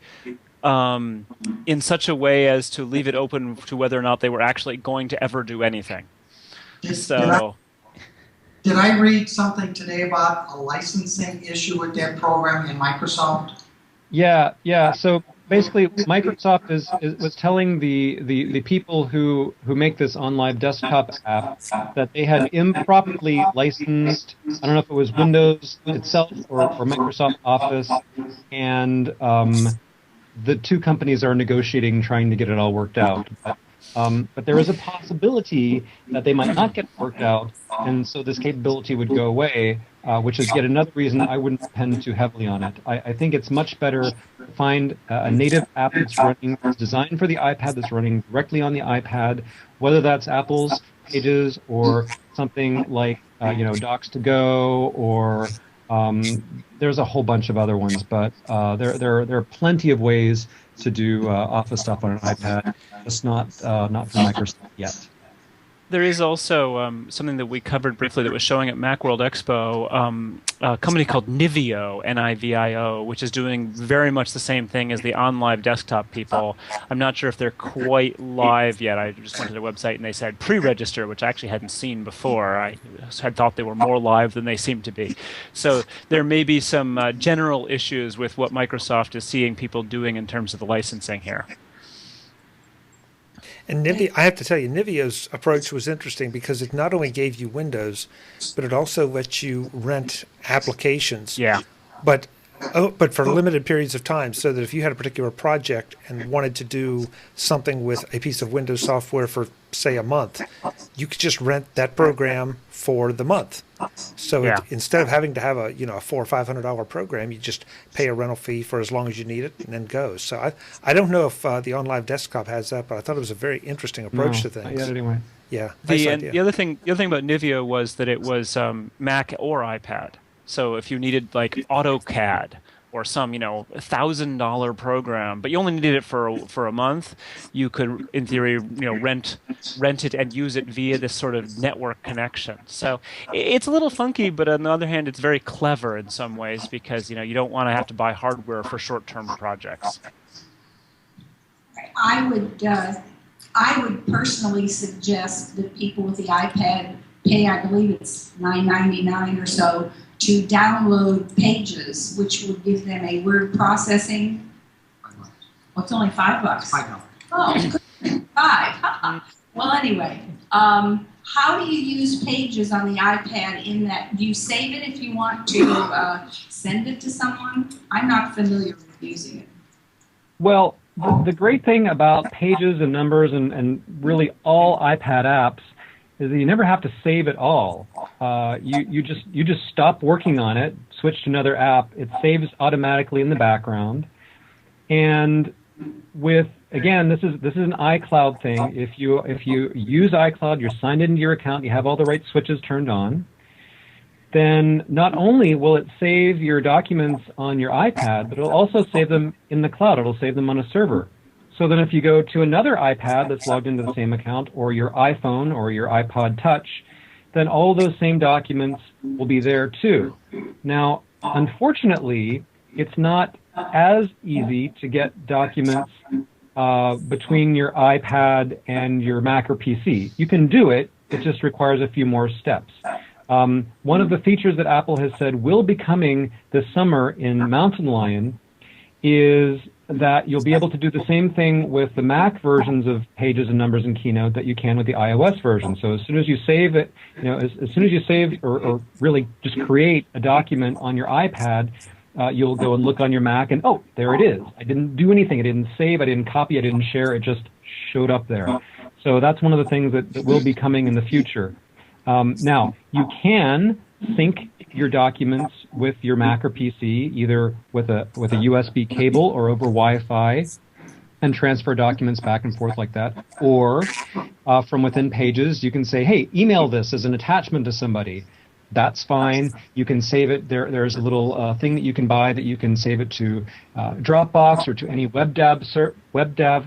in such a way as to leave it open to whether or not they were actually going to ever do anything. Did I read something today about a licensing issue with that program in Microsoft? Yeah. So basically, Microsoft was telling the people who make this OnLive Desktop app that they had improperly licensed, I don't know if it was Windows itself or Microsoft Office, and the two companies are negotiating, trying to get it all worked out. But there is a possibility that they might not get worked out, and so this capability would go away, which is yet another reason I wouldn't depend too heavily on it. I think it's much better to find a native app that's designed for the iPad, that's running directly on the iPad, whether that's Apple's Pages or something like Docs2Go, or there's a whole bunch of other ones, but there are plenty of ways to do Office stuff on an iPad, just not for Microsoft yet. There is also something that we covered briefly that was showing at Macworld Expo, a company called Nivio, Nivio, which is doing very much the same thing as the OnLive Desktop people. I'm not sure if they're quite live yet. I just went to their website and they said pre-register, which I actually hadn't seen before. I had thought they were more live than they seem to be. So there may be some general issues with what Microsoft is seeing people doing in terms of the licensing here. And I have to tell you, Nivio's approach was interesting because it not only gave you Windows, but it also lets you rent applications. Yeah. But Oh, but for limited periods of time, so that if you had a particular project and wanted to do something with a piece of Windows software for, say, a month, you could just rent that program for the month. So Yeah. instead of having to have a $400 or $500 program, you just pay a rental fee for as long as you need it, and then go. So I don't know if the OnLive desktop has that, but I thought it was a very interesting approach to Not things. yet anyway. Yeah, nice idea. The other thing about Nivea was that it was Mac or iPad. So if you needed like AutoCAD or some $1,000 program, but you only needed it for a month, you could, in theory, rent it and use it via this sort of network connection. So it's a little funky, but on the other hand, it's very clever in some ways because you don't want to have to buy hardware for short-term projects. I would personally suggest that people with the iPad pay, I believe it's $9.99 or so, to download Pages, which would give them a word processing. Well, it's only $5. $5. Oh, good. $5. Well, anyway, how do you use Pages on the iPad in that? Do you save it if you want to send it to someone? I'm not familiar with using it. Well, the great thing about Pages and Numbers and really all iPad apps is that you never have to save it all. You just stop working on it, switch to another app. It saves automatically in the background. And with, again, this is an iCloud thing. If you use iCloud, you're signed into your account, you have all the right switches turned on, then not only will it save your documents on your iPad, but it'll also save them in the cloud. It'll save them on a server. So then if you go to another iPad that's logged into the same account, or your iPhone or your iPod Touch, then all those same documents will be there too. Now, unfortunately, it's not as easy to get documents between your iPad and your Mac or PC. You can do it, it just requires a few more steps. One of the features that Apple has said will be coming this summer in Mountain Lion is that you'll be able to do the same thing with the Mac versions of Pages and Numbers and Keynote that you can with the iOS version. So as soon as you save it, as soon as you save or really just create a document on your iPad, you'll go and look on your Mac and, oh, there it is. I didn't do anything. I didn't save. I didn't copy. I didn't share. It just showed up there. So that's one of the things that will be coming in the future. Now, you can sync your documents with your Mac or PC, either with a USB cable or over Wi-Fi, and transfer documents back and forth like that. Or from within Pages, you can say, hey, email this as an attachment to somebody. That's fine. You can save it. There's a little thing that you can buy that you can save it to Dropbox or to any WebDAV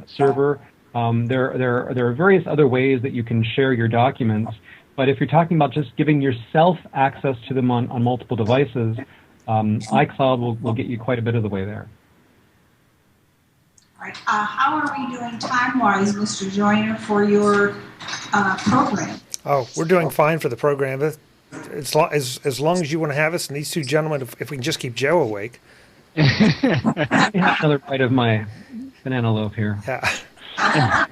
server. There are various other ways that you can share your documents. But if you're talking about just giving yourself access to them on multiple devices, iCloud will get you quite a bit of the way there. All right. How are we doing time-wise, Mr. Joyner, for your program? Oh, we're doing fine for the program. As long as you want to have us, and these two gentlemen, if we can just keep Joe awake. Another bite of my banana loaf here. Yeah. I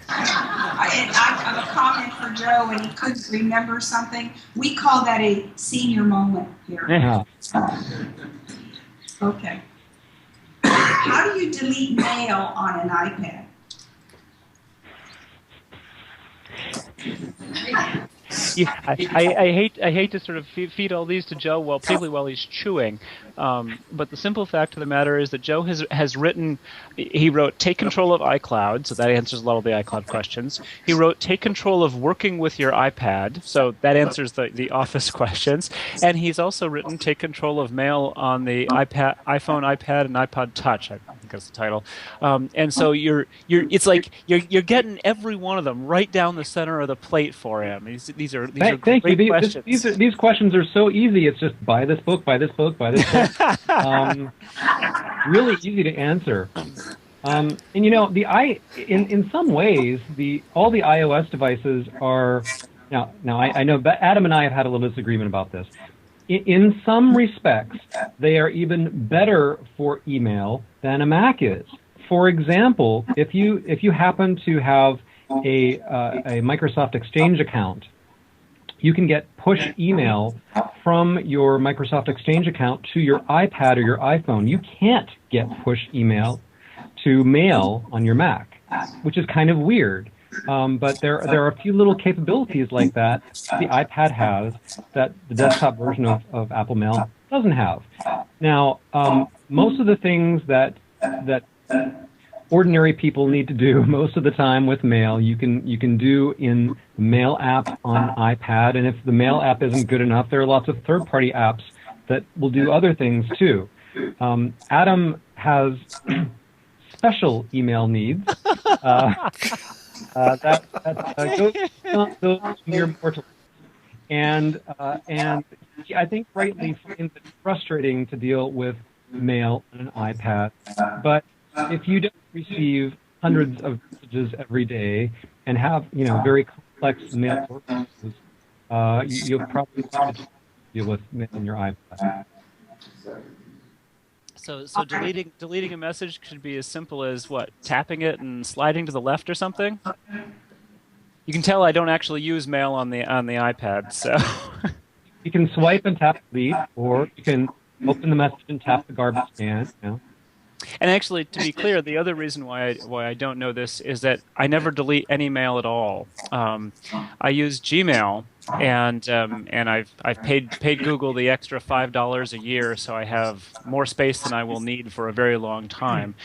have a comment for Joe, and he couldn't remember something. We call that a senior moment here. Yeah. Okay. How do you delete mail on an iPad? Yeah, I hate to sort of feed all these to Joe, particularly while he's chewing. But the simple fact of the matter is that Joe has written. He wrote "Take control of iCloud," so that answers a lot of the iCloud questions. He wrote "Take control of working with your iPad," so that answers the Office questions. And he's also written "Take control of mail on the iPhone, iPad, and iPod Touch." I think that's the title. And so it's like you're getting every one of them right down the center of the plate for him. These are Thank great you. questions. These questions are so easy. It's just buy this book, buy this book, buy this book. Really easy to answer. And in some ways, all the iOS devices are now. I know Adam and I have had a little disagreement about this. In some respects, they are even better for email than a Mac is. For example, if you happen to have a Microsoft Exchange account, you can get push email from your Microsoft Exchange account to your iPad or your iPhone. You can't get push email to mail on your Mac, which is kind of weird. But there are a few little capabilities like that the iPad has that the desktop version of Apple Mail doesn't have. Now, most of the things that ordinary people need to do most of the time with Mail, you can do in the Mail app on iPad, and if the Mail app isn't good enough, there are lots of third-party apps that will do other things too. Adam has special email needs that go beyond mere mortal, and I think rightly finds it frustrating to deal with Mail on an iPad, but if you don't receive hundreds of messages every day and have, very complex mail workflows, you'll probably want to deal with mail on your iPad. So deleting a message could be as simple as what? Tapping it and sliding to the left or something? You can tell I don't actually use Mail on the iPad, so. You can swipe and tap delete, or you can open the message and tap the garbage can. And actually, to be clear, the other reason why I don't know this is that I never delete any mail at all. I use Gmail, and I've paid Google the extra $5 a year, so I have more space than I will need for a very long time.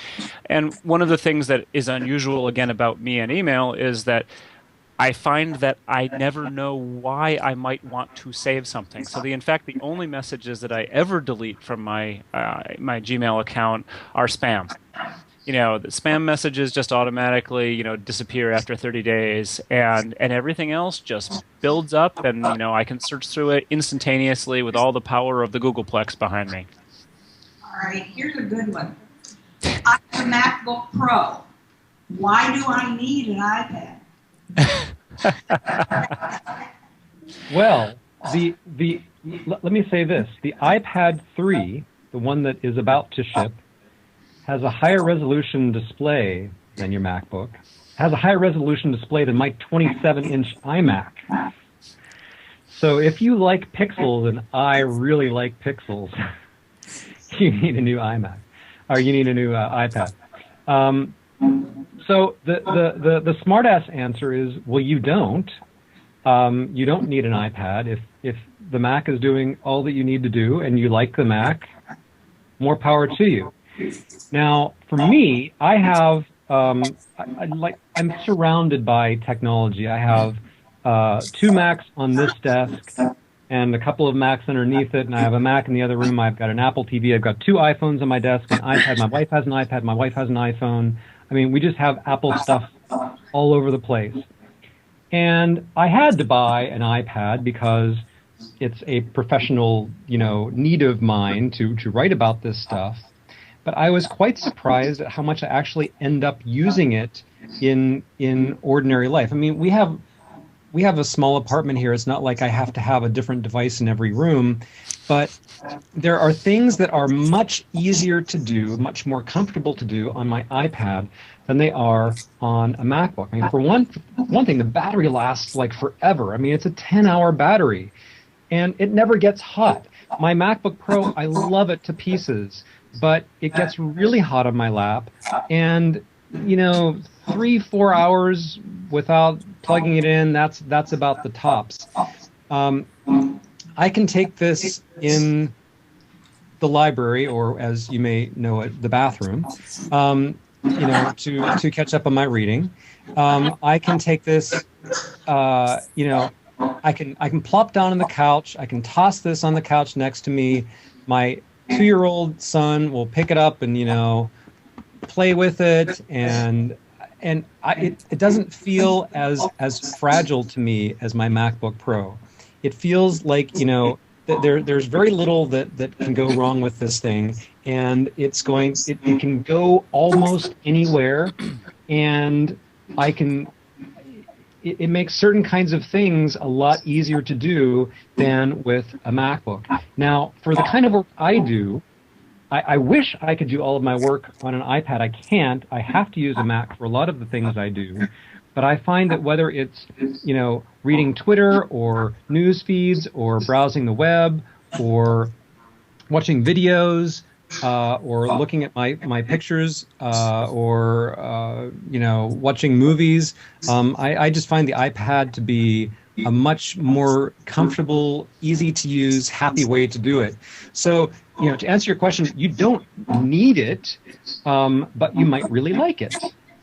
And one of the things that is unusual again about me and email is that I find that I never know why I might want to save something. So in fact, the only messages that I ever delete from my Gmail account are spam. The spam messages just automatically, disappear after 30 days, and everything else just builds up, and I can search through it instantaneously with all the power of the Googleplex behind me. All right, here's a good one. I have a MacBook Pro. Why do I need an iPad? Well, let me say this. The iPad 3, the one that is about to ship, has a higher resolution display than your MacBook. Has a higher resolution display than my 27-inch iMac. So if you like pixels, and I really like pixels, you need a new iMac, or you need a new iPad. So the smartass answer is, well, you don't. You don't need an iPad. If the Mac is doing all that you need to do and you like the Mac, more power to you. Now, for me, I have I'm surrounded by technology. I have 2 Macs on this desk and a couple of Macs underneath it, and I have a Mac in the other room. I've got an Apple TV. I've got 2 iPhones on my desk, an iPad. My wife has an iPad. My wife has an iPhone. I mean, we just have Apple stuff all over the place. And I had to buy an iPad because it's a professional, need of mine to write about this stuff. But I was quite surprised at how much I actually end up using it in ordinary life. I mean, we have a small apartment here. It's not like I have to have a different device in every room, but there are things that are much easier to do, much more comfortable to do on my iPad than they are on a MacBook. I mean, for one thing, the battery lasts like forever. I mean, it's a 10-hour battery, and it never gets hot. My MacBook Pro, I love it to pieces, but it gets really hot on my lap, and 3-4 hours without plugging it in, that's about the tops. I can take this in the library, or as you may know it, the bathroom, to catch up on my reading. I can take this, I can plop down on the couch. I can toss this on the couch next to me. My 2-year-old son will pick it up and play with it, and it doesn't feel as fragile to me as my MacBook Pro. It feels like there's very little that can go wrong with this thing, and it can go almost anywhere, and it makes certain kinds of things a lot easier to do than with a MacBook. Now, for the kind of work I do, I wish I could do all of my work on an iPad. I can't. I have to use a Mac for a lot of the things I do. But I find that whether it's, reading Twitter or news feeds or browsing the web or watching videos or looking at my pictures or, watching movies, I just find the iPad to be a much more comfortable, easy to use, happy way to do it. So, to answer your question, you don't need it, but you might really like it.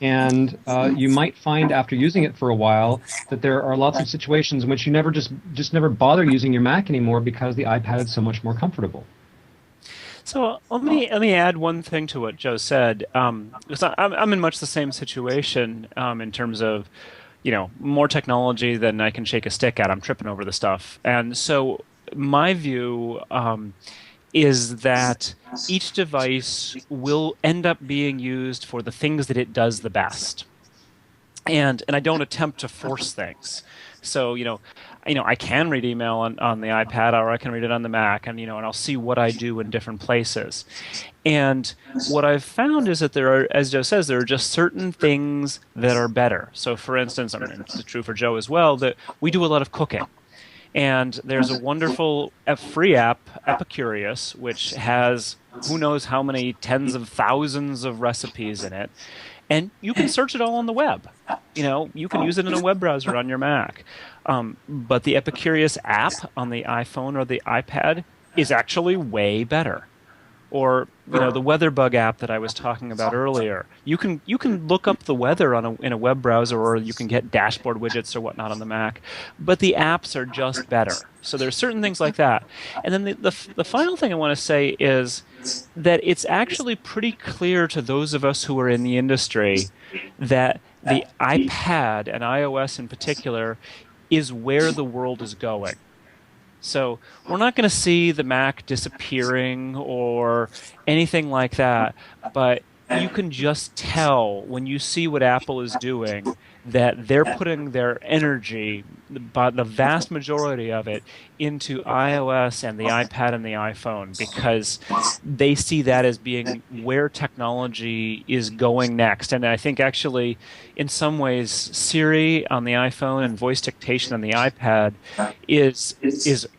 And you might find after using it for a while that there are lots of situations in which you never just never bother using your Mac anymore because the iPad is so much more comfortable. So let me add one thing to what Joe said. Because I'm in much the same situation in terms of, more technology than I can shake a stick at. I'm tripping over the stuff. And so my view is that each device will end up being used for the things that it does the best. And I don't attempt to force things. So, I can read email on the iPad, or I can read it on the Mac, and and I'll see what I do in different places. And what I've found is that there are, as Joe says, there are just certain things that are better. So, for instance, it's true for Joe as well, that we do a lot of cooking. And there's a wonderful free app, Epicurious, which has who knows how many tens of thousands of recipes in it. And you can search it all on the web. You can use it in a web browser on your Mac. But the Epicurious app on the iPhone or the iPad is actually way better. Or the WeatherBug app that I was talking about earlier. You can look up the weather in a web browser, or you can get dashboard widgets or whatnot on the Mac. But the apps are just better. So there's certain things like that. And then the final thing I want to say is that it's actually pretty clear to those of us who are in the industry that the iPad and iOS in particular is where the world is going. So we're not going to see the Mac disappearing or anything like that, but you can just tell when you see what Apple is doing that they're putting their energy, the vast majority of it, into iOS and the iPad and the iPhone, because they see that as being where technology is going next. And I think actually, in some ways, Siri on the iPhone and voice dictation on the iPad is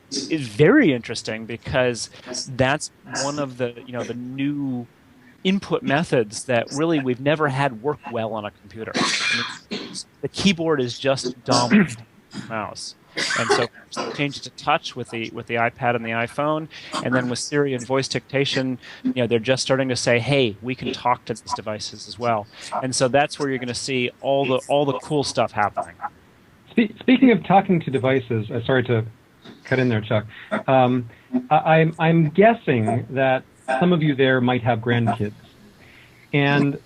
very interesting, because that's one of the the new input methods that really we've never had work well on a computer. The keyboard is just dominant mouse. And so change it to touch with the iPad and the iPhone, and then with Siri and voice dictation, they're just starting to say, hey, we can talk to these devices as well. And so that's where you're going to see all the cool stuff happening. Speaking of talking to devices, sorry to cut in there, Chuck. I'm guessing that some of you there might have grandkids, and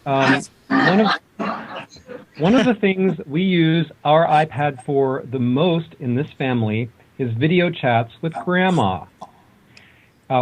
one of the things we use our iPad for the most in this family is video chats with Grandma.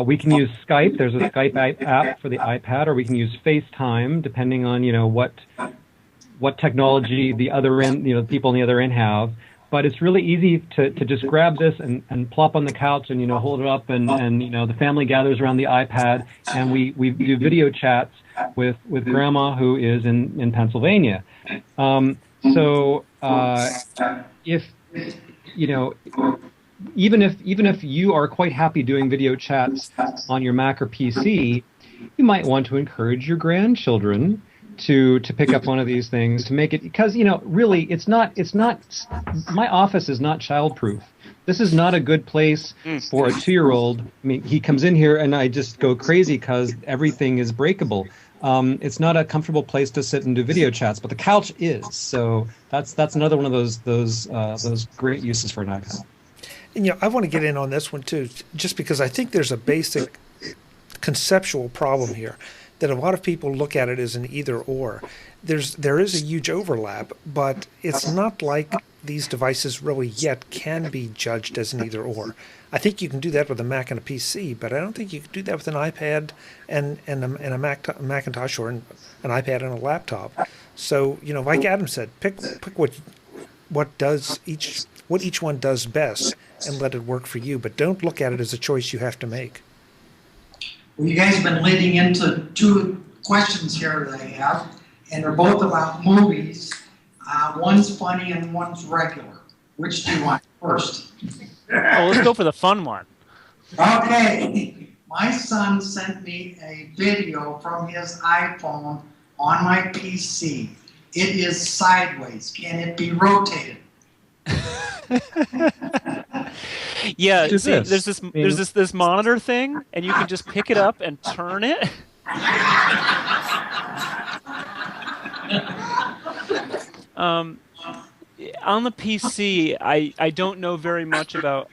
We can use Skype. There's a Skype app for the iPad, or we can use FaceTime, depending on what technology the other end, people on the other end have. But it's really easy to just grab this and plop on the couch and hold it up, and the family gathers around the iPad, and we do video chats with Grandma, who is in Pennsylvania. So if even if you are quite happy doing video chats on your Mac or PC, you might want to encourage your grandchildren to pick up one of these things, to make it, because really it's not my office is not childproof. This is not a good place for a 2-year-old. I mean, he comes in here and I just go crazy because everything is breakable. It's not a comfortable place to sit and do video chats, but the couch is. So that's another one of those great uses for an iPad. And I want to get in on this one too, just because I think there's a basic conceptual problem here, that a lot of people look at it as an either or. There is a huge overlap, but it's not like these devices really yet can be judged as an either or. I think you can do that with a Mac and a PC, but I don't think you can do that with an iPad and a Macintosh, or an iPad and a laptop. So like Adam said, pick what each one does best and let it work for you, but don't look at it as a choice you have to make. Well, you guys have been leading into 2 questions here that I have, and they're both about movies. One's funny and one's regular. Which do you want first? Oh, let's go for the fun one. Okay. My son sent me a video from his iPhone on my PC. It is sideways. Can it be rotated? Yeah, Do see, this. there's this monitor thing, and you can just pick it up and turn it. On the PC, I don't know very much about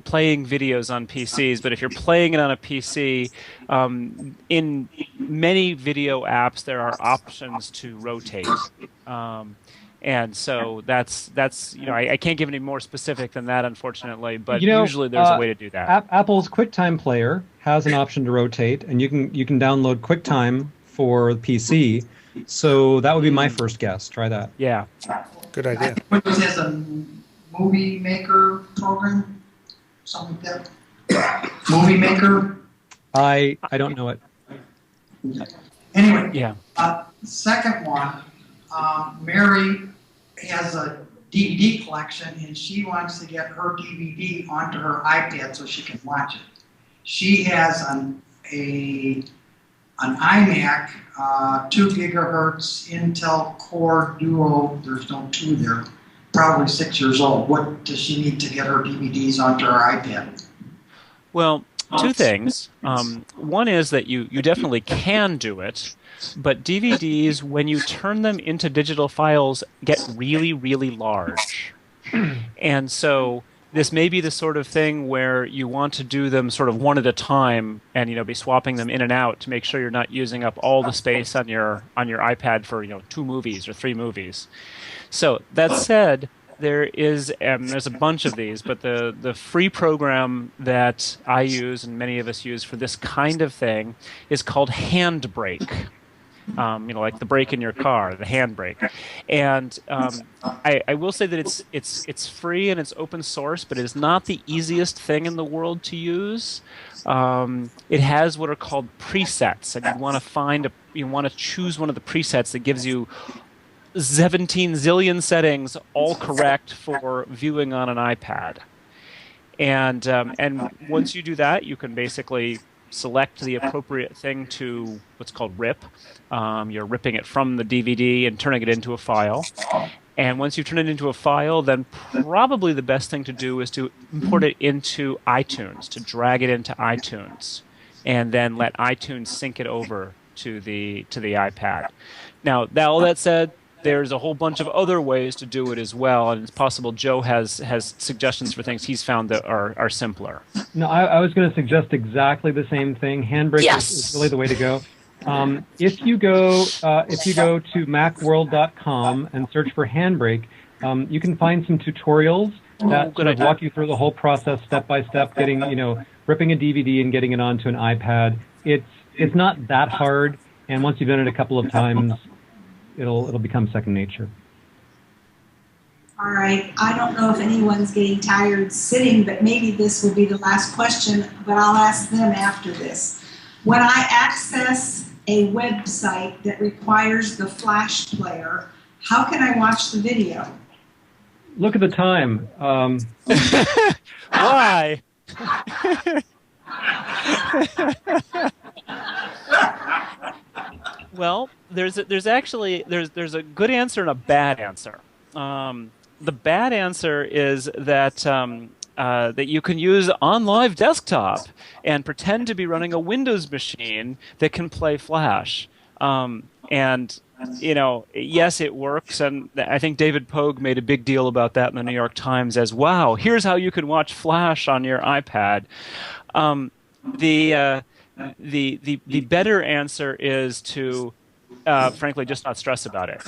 playing videos on PCs, but if you're playing it on a PC, in many video apps there are options to rotate. And so that's I can't give any more specific than that, unfortunately, but usually there's a way to do that. Apple's QuickTime player has an option to rotate, and you can download QuickTime for the PC. So that would be my first guess. Try that. Yeah. Good idea. Windows has a movie maker program, something like that. Movie maker. I don't know it. Anyway, Yeah. Second one, Mary has a DVD collection and she wants to get her DVD onto her iPad so she can watch it. She has an iMac, 2 gigahertz Intel Core Duo. There's no 2 there. Probably 6 years old. What does she need to get her DVDs onto her iPad? Well, two things. One is that you definitely can do it, but DVDs, when you turn them into digital files, get really, really large. And so this may be the sort of thing where you want to do them sort of one at a time and be swapping them in and out to make sure you're not using up all the space on your iPad for 2 movies or 3 movies. So that said, there's a bunch of these, but the free program that I use and many of us use for this kind of thing is called Handbrake. Like the brake in your car, the handbrake. And I will say that it's free and it's open source, but it is not the easiest thing in the world to use. It has what are called presets, and you want to choose one of the presets that gives you 17 zillion settings, all correct for viewing on an iPad. And once you do that, you can basically select the appropriate thing to what's called rip. You're ripping it from the DVD and turning it into a file. And once you turn it into a file, then probably the best thing to do is to import it into iTunes, to drag it into iTunes, and then let iTunes sync it over to the iPad. Now, all that said, there's a whole bunch of other ways to do it as well, and it's possible Joe has suggestions for things he's found that are simpler. No, I was going to suggest exactly the same thing. Handbrake is really the way to go. If you go to macworld.com and search for Handbrake, you can find some tutorials that sort of walk you through the whole process step by step, getting ripping a DVD and getting it onto an iPad. It's not that hard, and once you've done it a couple of times, it'll become second nature. All right. I don't know if anyone's getting tired sitting, but maybe this will be the last question, but I'll ask them after this. When I access a website that requires the Flash player, how can I watch the video? Look at the time. Why? Well, there's a good answer and a bad answer. The bad answer is that that you can use OnLive Desktop and pretend to be running a Windows machine that can play Flash. And yes, it works, and I think David Pogue made a big deal about that in the New York Times as, wow, here's how you can watch Flash on your iPad. The better answer is to, frankly, just not stress about it.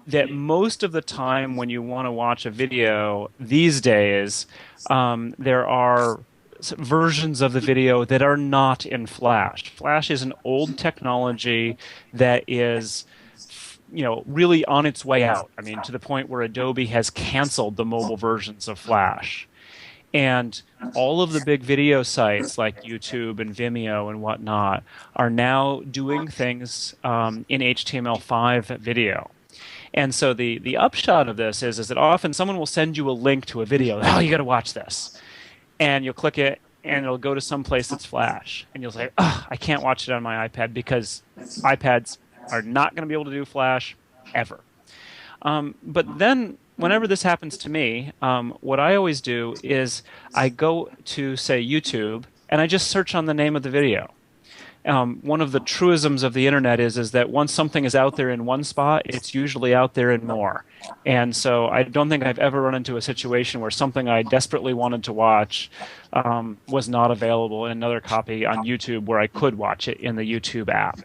That most of the time when you want to watch a video these days, there are versions of the video that are not in Flash. Flash is an old technology that is really on its way out. I mean, to the point where Adobe has canceled the mobile versions of Flash. And all of the big video sites like YouTube and Vimeo and whatnot are now doing things in HTML5 video. And so the upshot of this is that often someone will send you a link to a video. Oh, you got to watch this. And you'll click it, and it'll go to some place that's Flash. And you'll say, oh, I can't watch it on my iPad because iPads are not going to be able to do Flash ever. But then whenever this happens to me, what I always do is I go to, say, YouTube, and I just search on the name of the video. One of the truisms of the internet is that once something is out there in one spot, it's usually out there in more. And so I don't think I've ever run into a situation where something I desperately wanted to watch was not available in another copy on YouTube where I could watch it in the YouTube app.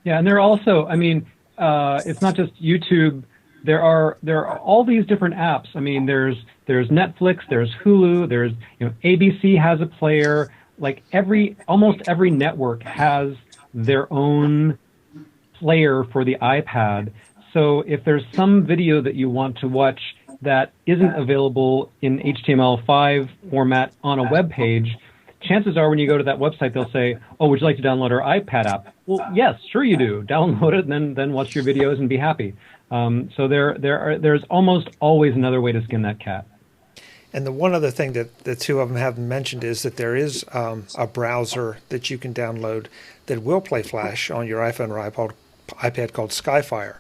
Yeah, and there are also, I mean, it's not just YouTube. There are all these different apps. I mean, there's Netflix, there's Hulu, there's ABC has a player. Like almost every network has their own player for the iPad. So if there's some video that you want to watch that isn't available in HTML5 format on a web page, chances are when you go to that website, they'll say, oh, would you like to download our iPad app? Well, yes, sure you do. Download it and then watch your videos and be happy. So there's almost always another way to skin that cat. And the one other thing that the two of them haven't mentioned is that there is a browser that you can download that will play Flash on your iPhone or iPad called Skyfire.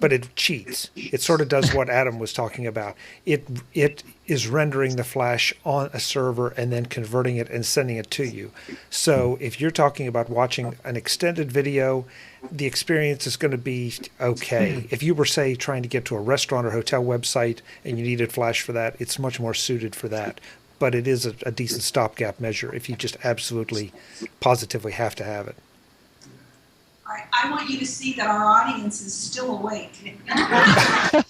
But it cheats. It sort of does what Adam was talking about. It is rendering the Flash on a server and then converting it and sending it to you. So if you're talking about watching an extended video, the experience is going to be okay. If you were, say, trying to get to a restaurant or hotel website and you needed Flash for that, it's much more suited for that. But it is a decent stopgap measure if you just absolutely, positively have to have it. All right, I want you to see that our audience is still awake. I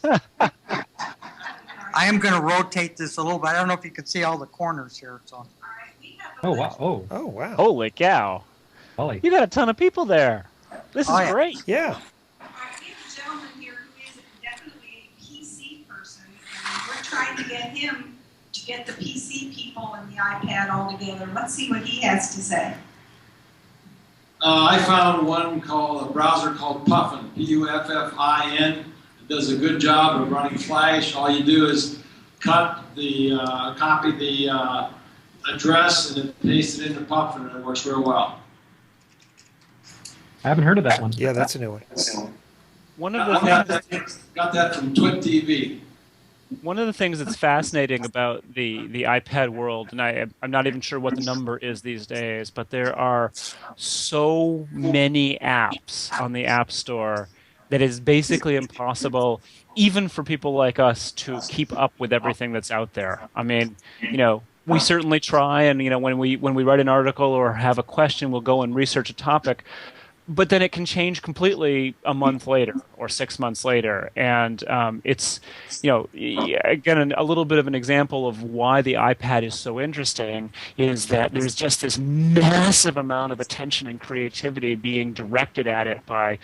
am going to rotate this a little bit. I don't know if you can see all the corners here. So. All right, we have Oh, wow. Oh, wow. Holy cow. Holly. You got a ton of people there. This is great. Yeah. All right, we have a gentleman here who is definitely a PC person, and we're trying to get him to get the PC people and the iPad all together. Let's see what he has to say. I found a browser called Puffin, Puffin. It does a good job of running Flash. All you do is copy the address and then paste it into Puffin, and it works real well. I haven't heard of that one. Yeah, that's a new one. One of the things Got that from TidBITS. One of the things that's fascinating about the iPad world, and I'm not even sure what the number is these days, but there are so many apps on the App Store that it's basically impossible, even for people like us, to keep up with everything that's out there. I mean, we certainly try, and when we write an article or have a question, we'll go and research a topic. But then it can change completely a month later or 6 months later. And it's, again, a little bit of an example of why the iPad is so interesting is that there's just this massive amount of attention and creativity being directed at it by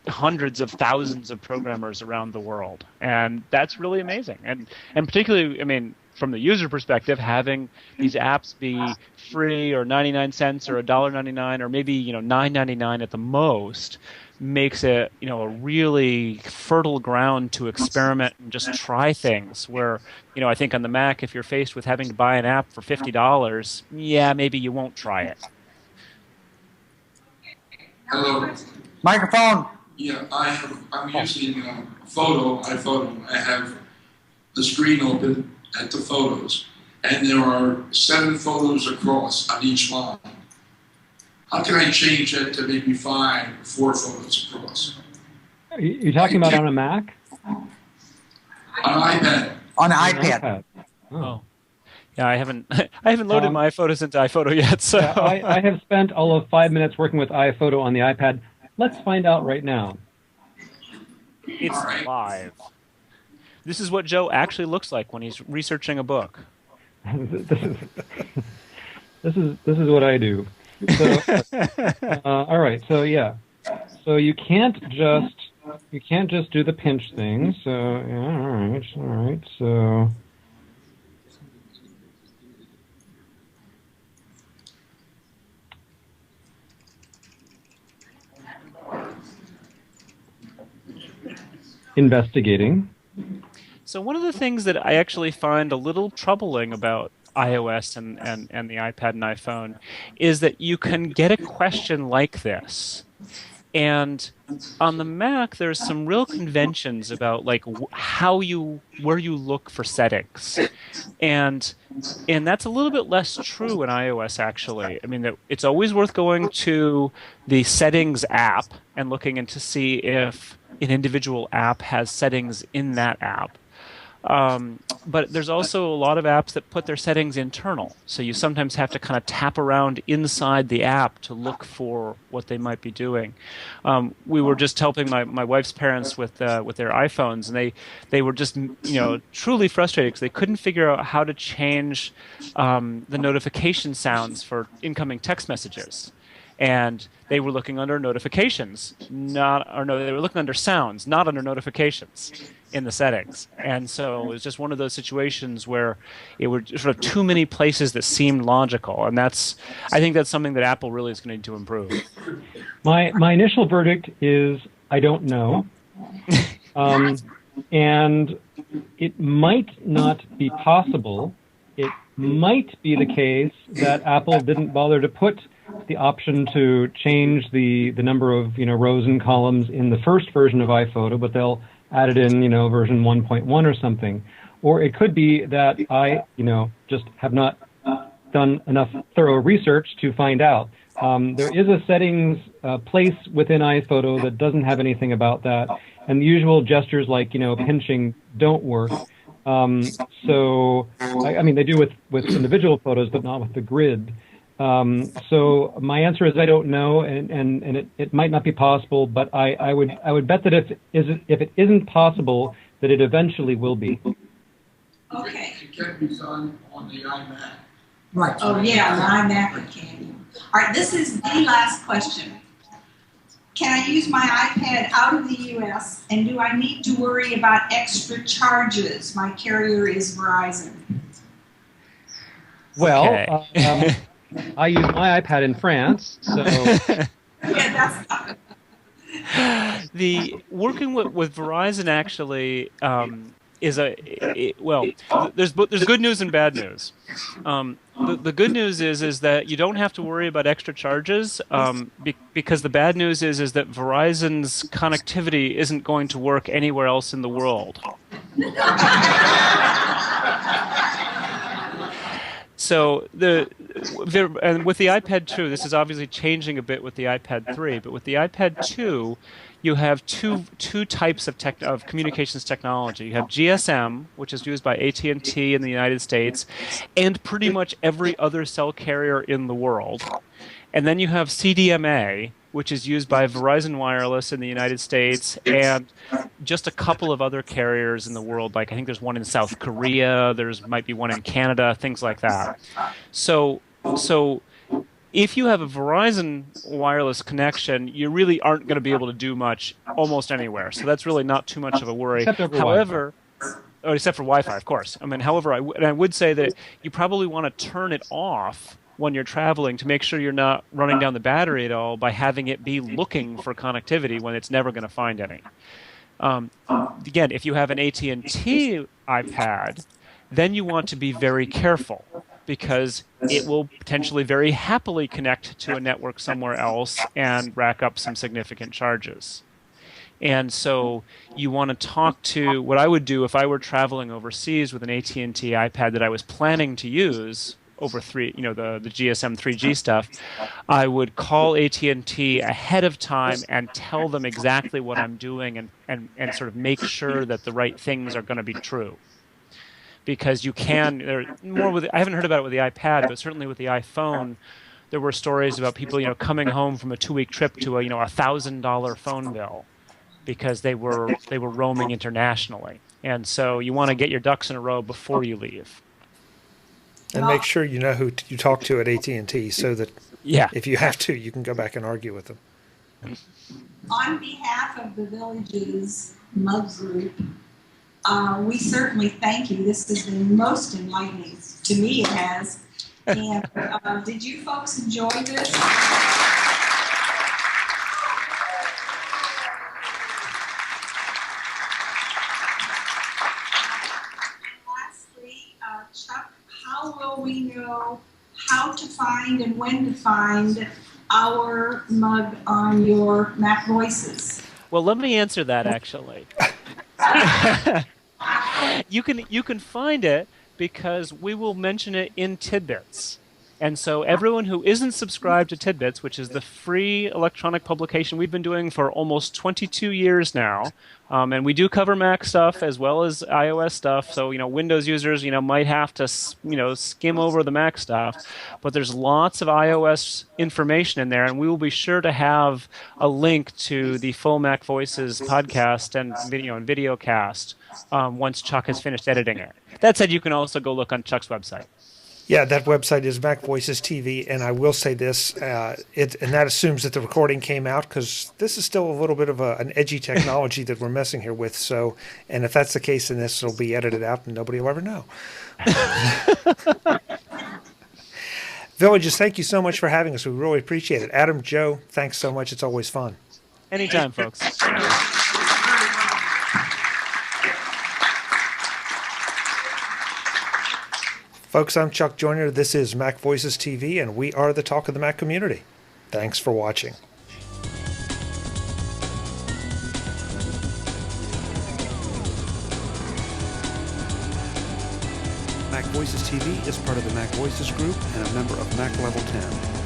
hundreds of thousands of programmers around the world. And that's really amazing. And particularly, I mean, from the user perspective, having these apps be free or 99 cents or $1.99 or maybe $9.99 at the most makes it a really fertile ground to experiment and just try things. Where I think on the Mac, if you're faced with having to buy an app for $50, yeah, maybe you won't try it. Hello. Microphone. Yeah, I'm using iPhoto. I have the screen open at the photos, and there are 7 photos across on each line. How can I change that to maybe 5 or 4 photos across? You're talking about on a Mac? On iPad. On iPad. Oh. Yeah, I haven't loaded my photos into iPhoto yet. So Yeah, I have spent all of 5 minutes working with iPhoto on the iPad. Let's find out right now. it's All right. live. This is what Joe actually looks like when he's researching a book. This is what I do. So, all right. So yeah. So you can't just do the pinch thing. So yeah, all right. So investigating. So one of the things that I actually find a little troubling about iOS and the iPad and iPhone is that you can get a question like this. And on the Mac, there's some real conventions about like where you look for settings, and that's a little bit less true in iOS actually. I mean, it's always worth going to the Settings app and looking in to see if an individual app has settings in that app. But there's also a lot of apps that put their settings internal, so you sometimes have to kind of tap around inside the app to look for what they might be doing. We were just helping my wife's parents with their iPhones, and they were just truly frustrated because they couldn't figure out how to change the notification sounds for incoming text messages. And they were looking under notifications, they were looking under sounds, not under notifications in the settings. And so it was just one of those situations where it were sort of too many places that seemed logical. And I think that's something that Apple really is going to need to improve. My initial verdict is I don't know. And it might not be possible. It might be the case that Apple didn't bother to put the option to change the number of rows and columns in the first version of iPhoto, but they'll add it in version 1.1 or something. Or it could be that I just have not done enough thorough research to find out. There is a settings place within iPhoto that doesn't have anything about that, and the usual gestures like pinching don't work. So I mean they do with individual photos, but not with the grid. So my answer is I don't know, and it might not be possible, but I would bet that if it isn't possible, that it eventually will be. Okay. It can be done on the iMac. Right. Oh yeah, on the iMac it can. All right, this is the last question. Can I use my iPad out of the U.S. and do I need to worry about extra charges? My carrier is Verizon. Well. Okay. I use my iPad in France, so Yeah, that's the working with Verizon actually is there's good news and bad news. The good news is that you don't have to worry about extra charges because the bad news is that Verizon's connectivity isn't going to work anywhere else in the world. So and with the iPad 2, this is obviously changing a bit with the iPad 3, but with the iPad 2, you have two types of communications technology. You have GSM, which is used by AT&T in the United States, and pretty much every other cell carrier in the world. And then you have CDMA, which is used by Verizon Wireless in the United States and just a couple of other carriers in the world. Like I think there's one in South Korea, might be one in Canada, things like that. So if you have a Verizon wireless connection, you really aren't going to be able to do much almost anywhere. So that's really not too much of a worry. However, except for Wi-Fi, of course. I mean, however, I would say that you probably want to turn it off when you're traveling to make sure you're not running down the battery at all by having it be looking for connectivity when it's never going to find any. Again, if you have an AT&T iPad, then you want to be very careful because it will potentially very happily connect to a network somewhere else and rack up some significant charges. And so you want to talk to what I would do if I were traveling overseas with an AT&T iPad that I was planning to use over the GSM 3G stuff. I would call AT&T ahead of time and tell them exactly what I'm doing and sort of make sure that the right things are going to be true. Because you can, I haven't heard about it with the iPad, but certainly with the iPhone, there were stories about people, coming home from a 2-week trip to a, $1,000 phone bill because they were roaming internationally. And so you want to get your ducks in a row before you leave. And make sure you know who you talk to at AT&T so that if you have to, you can go back and argue with them. On behalf of the Villages Mug Group, we certainly thank you. This has been most enlightening. To me, it has. And did you folks enjoy this? find and when to find our mug on your Mac Voices? Well, let me answer that actually. You can find it because we will mention it in TidBITS. And so everyone who isn't subscribed to TidBITS, which is the free electronic publication we've been doing for almost 22 years now, and we do cover Mac stuff as well as iOS stuff, so Windows users might have to skim over the Mac stuff, but there's lots of iOS information in there, and we will be sure to have a link to the full Mac Voices podcast and video cast once Chuck has finished editing it. That said, you can also go look on Chuck's website. Yeah, that website is MacVoicesTV, and I will say this, and that assumes that the recording came out, because this is still a little bit of an edgy technology that we're messing here with. So, and if that's the case, then this will be edited out, and nobody will ever know. Villagers, thank you so much for having us. We really appreciate it. Adam, Joe, thanks so much. It's always fun. Anytime, folks. Folks, I'm Chuck Joyner. This is Mac Voices TV, and we are the talk of the Mac community. Thanks for watching. Mac Voices TV is part of the Mac Voices Group and a member of Mac Level 10.